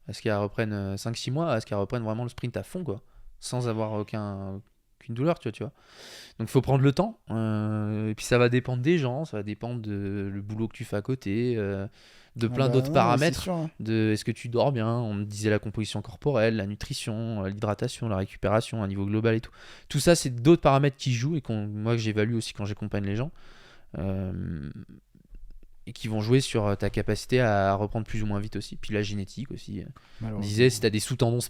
A: à ce qu'elle reprenne 5-6 mois, à ce qu'elle reprenne vraiment le sprint à fond, quoi, sans avoir aucune douleur, tu vois. Donc il faut prendre le temps, et puis ça va dépendre des gens, ça va dépendre de le boulot que tu fais à côté, de plein d'autres paramètres,
B: sûr, hein.
A: de est-ce que tu dors bien, on me disait la composition corporelle, la nutrition, l'hydratation, la récupération, un niveau global et tout. Tout ça, c'est d'autres paramètres qui jouent et moi que j'évalue aussi quand j'accompagne les gens, et qui vont jouer sur ta capacité à reprendre plus ou moins vite aussi. Puis la génétique aussi. On disait, si t'as des sous-tendons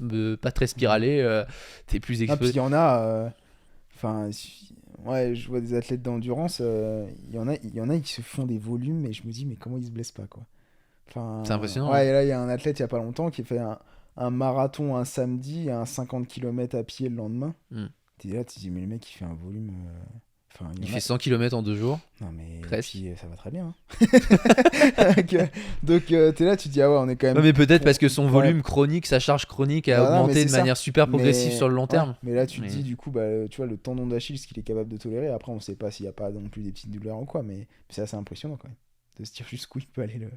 A: pas très spiralés, t'es plus exposé.
B: Puis il y en a... ouais, je vois des athlètes d'endurance, il y en a qui se font des volumes, et je me dis, mais comment ils se blessent pas, quoi.
A: C'est impressionnant.
B: Ouais, et là, il y a un athlète il y a pas longtemps qui fait un marathon un samedi et un 50 km à pied le lendemain. T'es là, tu te dis, mais le mec, il fait un volume Enfin,
A: Il fait 100 km en 2 jours.
B: Non, mais
A: Presque.
B: puis, ça va très bien. Hein. Donc, t'es là, tu te dis, ah ouais, on est quand même.
A: Non, mais peut-être parce que son
B: Ouais.
A: volume chronique, sa charge chronique a
B: Ah non, mais
A: augmenté
B: c'est
A: de
B: ça.
A: manière super progressive
B: Mais-
A: sur le long
B: ouais,
A: terme.
B: mais là, tu te
A: Mais-
B: dis, du coup, tu vois, le tendon d'Achille, ce qu'il est capable de tolérer. Après, on sait pas s'il y a pas non plus des petites douleurs ou quoi, mais c'est assez impressionnant quand même. De se dire jusqu'où il peut aller le.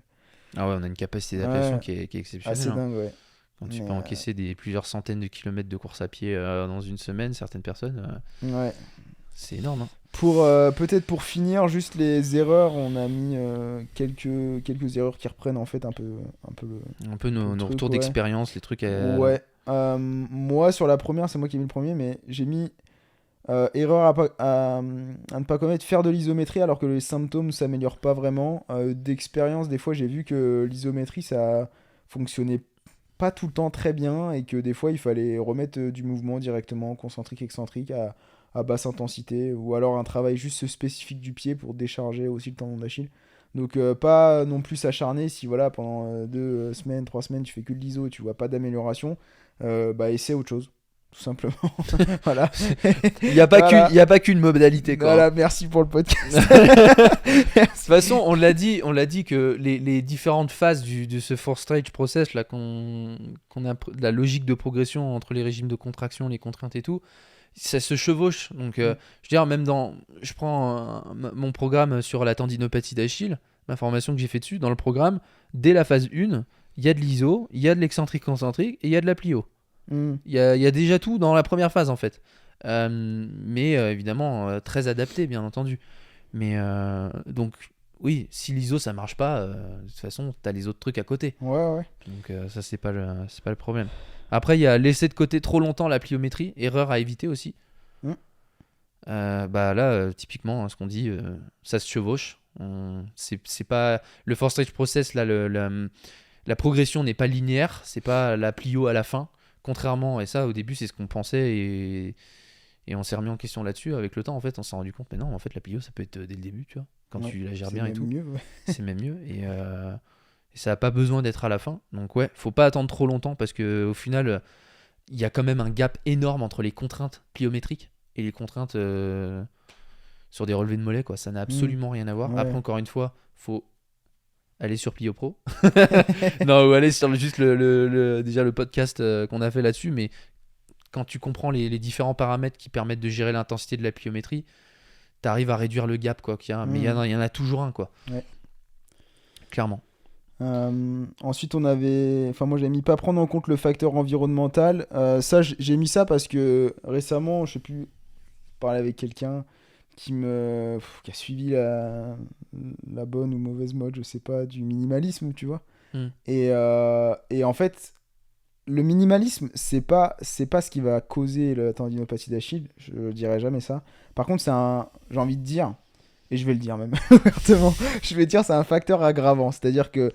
A: Ah ouais, on a une capacité d'adaptation
B: Ouais.
A: qui est exceptionnelle.
B: Assez
A: hein.
B: dingue, ouais.
A: Quand tu
B: Mais,
A: peux encaisser plusieurs centaines de kilomètres de course à pied dans une semaine, certaines personnes,
B: Ouais.
A: c'est énorme. Hein.
B: Peut-être pour finir, juste les erreurs, on a mis quelques erreurs qui reprennent en fait un peu
A: Un peu nos
B: truc,
A: retours
B: ouais.
A: d'expérience, les trucs.
B: Ouais. Moi, sur la première, c'est moi qui ai mis le premier, mais j'ai mis erreur à ne pas commettre, faire de l'isométrie alors que les symptômes s'améliorent pas vraiment. D'expérience, des fois, j'ai vu que l'isométrie, ça fonctionnait pas tout le temps très bien et que des fois, il fallait remettre du mouvement directement, concentrique, excentrique, à basse intensité, ou alors un travail juste spécifique du pied pour décharger aussi le tendon d'Achille. Donc pas non plus s'acharner si voilà pendant 2 semaines, 3 semaines tu fais que de l'iso et tu vois pas d'amélioration, bah essaie autre chose, tout simplement. Voilà.
A: Il n'y a,
B: Voilà.
A: y a pas qu'une modalité. Quoi.
B: Voilà, merci pour le podcast.
A: De toute façon, on l'a dit que les différentes phases de ce four stage process, là, qu'on a la logique de progression entre les régimes de contraction, les contraintes et tout, ça se chevauche. Donc, je veux dire, même je prends mon programme sur la tendinopathie d'Achille, ma formation que j'ai fait dessus, dans le programme, dès la phase 1, il y a de l'iso, il y a de l'excentrique concentrique et il y a de la plio.
B: Mm.
A: Il y a déjà tout dans la première phase en fait. Mais évidemment, très adapté, bien entendu. Mais donc, oui, si l'ISO ça marche pas, de toute façon, t'as les autres trucs à côté.
B: Ouais.
A: Donc, ça, c'est pas le problème. Après, il y a laissé de côté trop longtemps la pliométrie, erreur à éviter aussi.
B: Mm.
A: Bah là, typiquement, ce qu'on dit, ça se chevauche. C'est pas le four stage process, là, la progression n'est pas linéaire, c'est pas la plio à la fin. Contrairement, et ça au début c'est ce qu'on pensait et on s'est remis en question là-dessus avec le temps en fait on s'est rendu compte mais non en fait la plio ça peut être dès le début tu vois quand
B: Ouais,
A: tu la gères
B: c'est
A: bien et
B: même
A: tout
B: mieux, ouais.
A: c'est même mieux et ça n'a pas besoin d'être à la fin donc ouais faut pas attendre trop longtemps parce que au final il y a quand même un gap énorme entre les contraintes pliométriques et les contraintes sur des relevés de mollets quoi ça n'a absolument rien à voir
B: Ouais.
A: après encore une fois faut aller sur Plio Pro. Non, ou aller sur juste déjà le podcast qu'on a fait là-dessus, mais quand tu comprends les différents paramètres qui permettent de gérer l'intensité de la pliométrie, tu arrives à réduire le gap, quoi. Mais il y en a toujours un, quoi.
B: Ouais.
A: Clairement.
B: Ensuite, moi j'ai mis pas prendre en compte le facteur environnemental. Ça, j'ai mis ça parce que récemment, je sais plus, parler avec quelqu'un qui a suivi la bonne ou mauvaise mode, je sais pas, du minimalisme, tu vois. Et en fait, le minimalisme, c'est pas ce qui va causer la tendinopathie d'Achille, je dirais jamais ça. Par contre, j'ai envie de dire, et je vais le dire même ouvertement, je vais dire c'est un facteur aggravant, c'est-à-dire que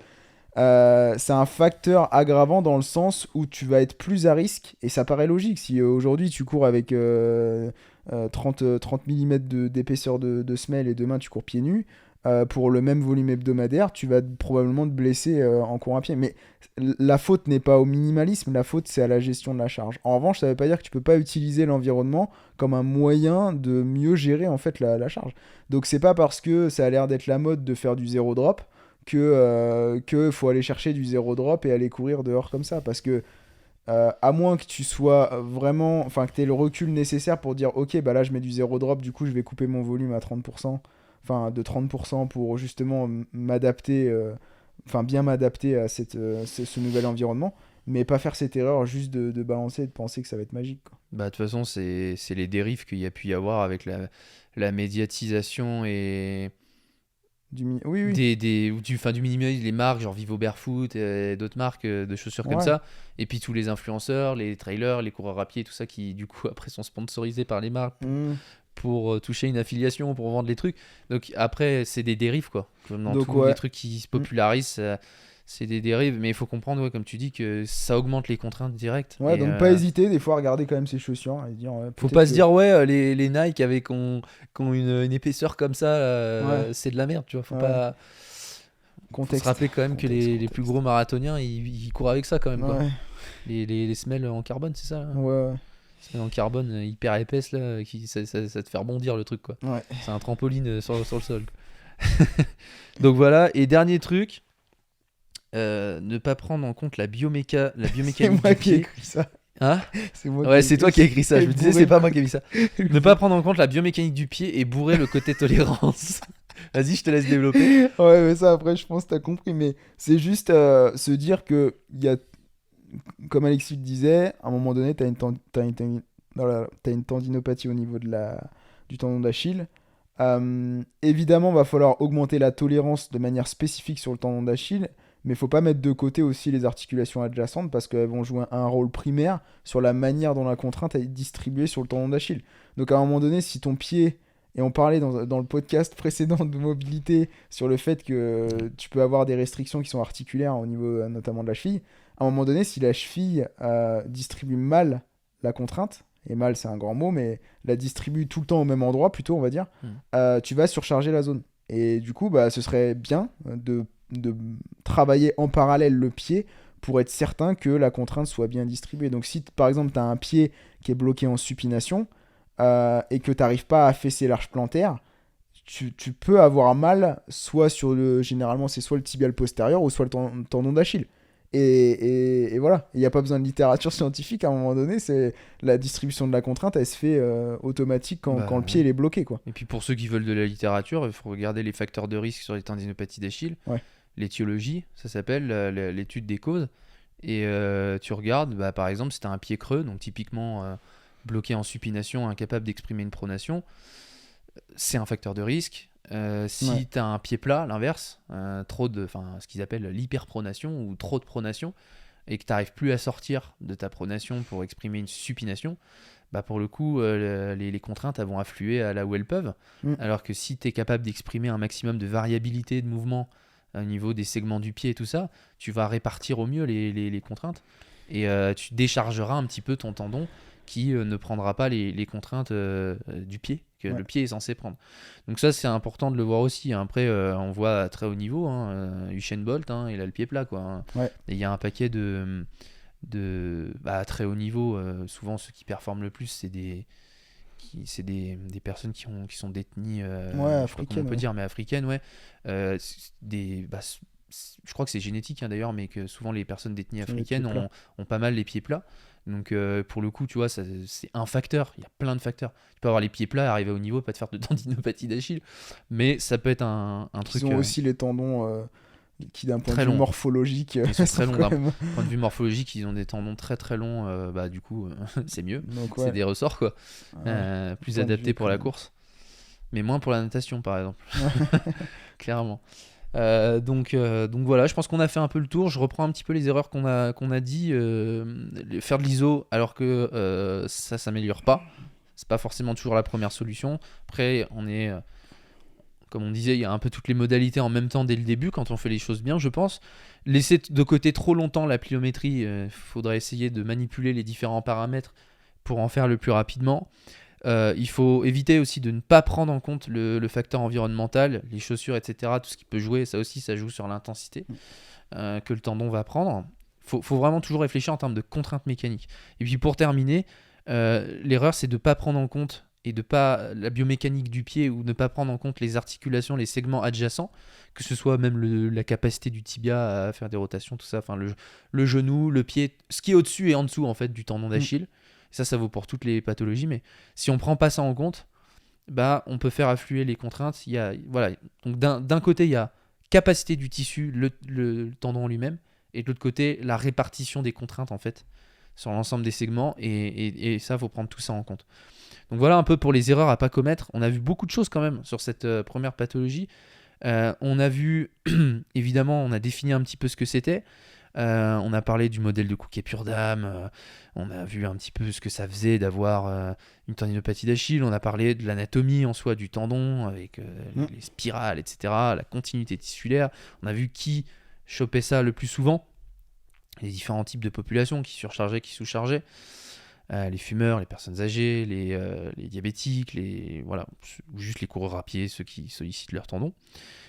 B: c'est un facteur aggravant dans le sens où tu vas être plus à risque, et ça paraît logique. Si aujourd'hui tu cours avec 30 mm d'épaisseur de semelle et demain tu cours pieds nus, pour le même volume hebdomadaire, tu vas probablement te blesser en courant à pied. Mais la faute n'est pas au minimalisme, la faute c'est à la gestion de la charge. En revanche, ça ne veut pas dire que tu peux pas utiliser l'environnement comme un moyen de mieux gérer en fait la charge. Donc c'est pas parce que ça a l'air d'être la mode de faire du zéro drop que faut aller chercher du zéro drop et aller courir dehors comme ça, parce que à moins que tu sois vraiment, enfin que tu aies le recul nécessaire pour dire ok bah là je mets du zéro drop, du coup je vais couper mon volume à 30%, enfin de 30% pour justement m'adapter, bien m'adapter à ce nouvel environnement, mais pas faire cette erreur juste de balancer et de penser que ça va être magique, quoi.
A: Bah, de toute façon, c'est les dérives qu'il y a pu y avoir avec la médiatisation et
B: Oui.
A: du minimalisme, les marques genre Vivo Barefoot et d'autres marques de chaussures comme ça, et puis tous les influenceurs, les trailers, les coureurs à pied, tout ça qui du coup après sont sponsorisés par les marques pour toucher une affiliation, pour vendre les trucs. Donc après c'est des dérives quoi, comme dans tous les trucs qui se popularisent, c'est des dérives, mais il faut comprendre comme tu dis que ça augmente les contraintes directes.
B: Donc pas hésiter des fois à regarder quand même ses chaussures et dire
A: faut pas se dire les Nike qui ont une épaisseur comme ça, c'est de la merde, tu vois. Faut pas faut se rappeler quand même que les plus gros marathoniens ils courent avec ça quand même quoi. Les semelles en carbone, c'est ça là.
B: Ouais.
A: C'est en carbone hyper épaisse là, ça te fait rebondir le truc quoi.
B: Ouais.
A: C'est un trampoline sur le sol. Donc voilà, et dernier truc, ne pas prendre en compte la
B: C'est
A: biomécanique
B: moi
A: du
B: qui ai
A: pied.
B: écrit ça.
A: Hein?
B: C'est moi
A: Ouais,
B: qui ai
A: c'est toi qui as écrit ça. Je me disais,
B: bourré
A: c'est pas moi qui ai mis ça. Ne pas prendre en compte la biomécanique du pied et bourrer le côté tolérance. Vas-y, je te laisse développer.
B: Ouais, mais ça, après, je pense que t'as compris. Mais c'est juste se dire que, comme Alexis le disait, à un moment donné, t'as une tendinopathie au niveau du tendon d'Achille. Évidemment, va falloir augmenter la tolérance de manière spécifique sur le tendon d'Achille. Mais il faut pas mettre de côté aussi les articulations adjacentes parce qu'elles vont jouer un rôle primaire sur la manière dont la contrainte est distribuée sur le tendon d'Achille. Donc à un moment donné, si ton pied, et on parlait dans le podcast précédent de mobilité sur le fait que tu peux avoir des restrictions qui sont articulaires au niveau notamment de la cheville, à un moment donné, si la cheville distribue mal la contrainte, et mal c'est un grand mot, mais la distribue tout le temps au même endroit plutôt, on va dire, tu vas surcharger la zone. Et du coup, bah, ce serait bien de travailler en parallèle le pied pour être certain que la contrainte soit bien distribuée. Donc si par exemple tu as un pied qui est bloqué en supination et que tu n'arrives pas à affaisser l'arche plantaire, tu peux avoir mal généralement c'est soit le tibial postérieur ou soit le tendon d'Achille. Et voilà, il n'y a pas besoin de littérature scientifique à un moment donné, c'est la distribution de la contrainte, elle se fait automatique quand le pied il est bloqué, quoi.
A: Et puis pour ceux qui veulent de la littérature, il faut regarder les facteurs de risque sur les tendinopathies d'Achille.
B: Ouais.
A: L'étiologie, ça s'appelle l'étude des causes. Et tu regardes, bah, par exemple, si tu as un pied creux, donc typiquement bloqué en supination, incapable d'exprimer une pronation, c'est un facteur de risque. Si tu as un pied plat, l'inverse, ce qu'ils appellent l'hyperpronation ou trop de pronation, et que tu n'arrives plus à sortir de ta pronation pour exprimer une supination, bah pour le coup, les contraintes elles vont affluer à là où elles peuvent. Alors que si tu es capable d'exprimer un maximum de variabilité de mouvement au niveau des segments du pied et tout ça, tu vas répartir au mieux les contraintes et tu déchargeras un petit peu ton tendon qui ne prendra pas les contraintes du pied que le pied est censé prendre. Donc ça, c'est important de le voir aussi. Après, on voit à très haut niveau, Usain Bolt, il a le pied plat, quoi.
B: Ouais.
A: Et il y a un paquet à très haut niveau, souvent ceux qui performent le plus, c'est des personnes qui sont détenues,
B: africaines,
A: je sais pas comment on peut dire, mais africaines, ouais. Je crois que c'est génétique d'ailleurs, mais que souvent les personnes détenues africaines ont pas mal les pieds plats. Donc pour le coup, tu vois, c'est un facteur. Il y a plein de facteurs. Tu peux avoir les pieds plats, arriver au niveau, pas te faire de tendinopathie d'Achille, mais ça peut être un truc.
B: Ils ont aussi les tendons qui, d'un point de vue
A: long.
B: morphologique,
A: ils sont très longs. D'un point de vue morphologique, ils ont des tendons très très longs. Bah du coup, c'est mieux. Donc, c'est des ressorts quoi, plus adaptés pour la course, mais moins pour la natation par exemple. Clairement. Donc voilà, je pense qu'on a fait un peu le tour. Je reprends un petit peu les erreurs qu'on a dit. Faire de l'ISO alors que ça s'améliore pas, c'est pas forcément toujours la première solution. Après, comme on disait, il y a un peu toutes les modalités en même temps dès le début quand on fait les choses bien, je pense. Laisser de côté trop longtemps la pliométrie, faudrait essayer de manipuler les différents paramètres pour en faire le plus rapidement. Il faut éviter aussi de ne pas prendre en compte le facteur environnemental, les chaussures, etc. Tout ce qui peut jouer, ça aussi, ça joue sur l'intensité que le tendon va prendre. Faut vraiment toujours réfléchir en termes de contraintes mécaniques. Et puis pour terminer, l'erreur, c'est de ne pas prendre en compte la biomécanique du pied ou ne pas prendre en compte les articulations, les segments adjacents, que ce soit même la capacité du tibia à faire des rotations, tout ça, enfin le genou, le pied, ce qui est au-dessus et en dessous en fait du tendon d'Achille. Ça vaut pour toutes les pathologies, mais si on prend pas ça en compte, bah on peut faire affluer les contraintes. Donc d'un côté il y a capacité du tissu, le tendon lui-même, et de l'autre côté la répartition des contraintes en fait sur l'ensemble des segments, et ça faut prendre tout ça en compte. Donc voilà un peu pour les erreurs à pas commettre. On a vu beaucoup de choses quand même sur cette première pathologie. On a vu, évidemment, on a défini un petit peu ce que c'était. On a parlé du modèle de Couquet-Purdam, on a vu un petit peu ce que ça faisait d'avoir une tendinopathie d'Achille, on a parlé de l'anatomie en soi du tendon avec les spirales, etc., la continuité tissulaire, on a vu qui chopait ça le plus souvent, les différents types de populations, qui surchargeaient, qui sous-chargeaient, les fumeurs, les personnes âgées, les diabétiques, ou juste les coureurs à pied, ceux qui sollicitent leur tendon.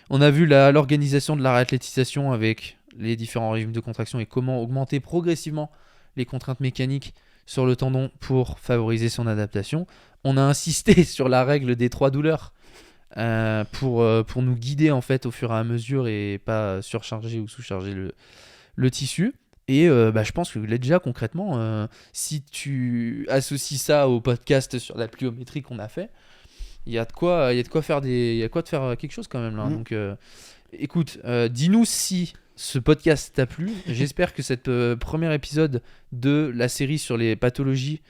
A: On a vu l'organisation de la réathlétisation avec les différents régimes de contraction et comment augmenter progressivement les contraintes mécaniques sur le tendon pour favoriser son adaptation. On a insisté sur la règle des 3 douleurs pour nous guider en fait au fur et à mesure et pas surcharger ou sous-charger le tissu. Et je pense que là, déjà concrètement, si tu associes ça au podcast sur la pliométrie qu'on a fait, il y a de quoi faire quelque chose quand même là. Donc écoute, dis-nous si ce podcast t'a plu. J'espère que cet premier épisode de la série sur les pathologies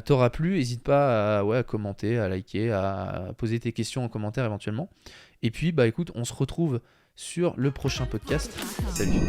A: t'aura plu. N'hésite pas à commenter, à liker, à poser tes questions en commentaire éventuellement. Et puis écoute, on se retrouve sur le prochain podcast. Salut.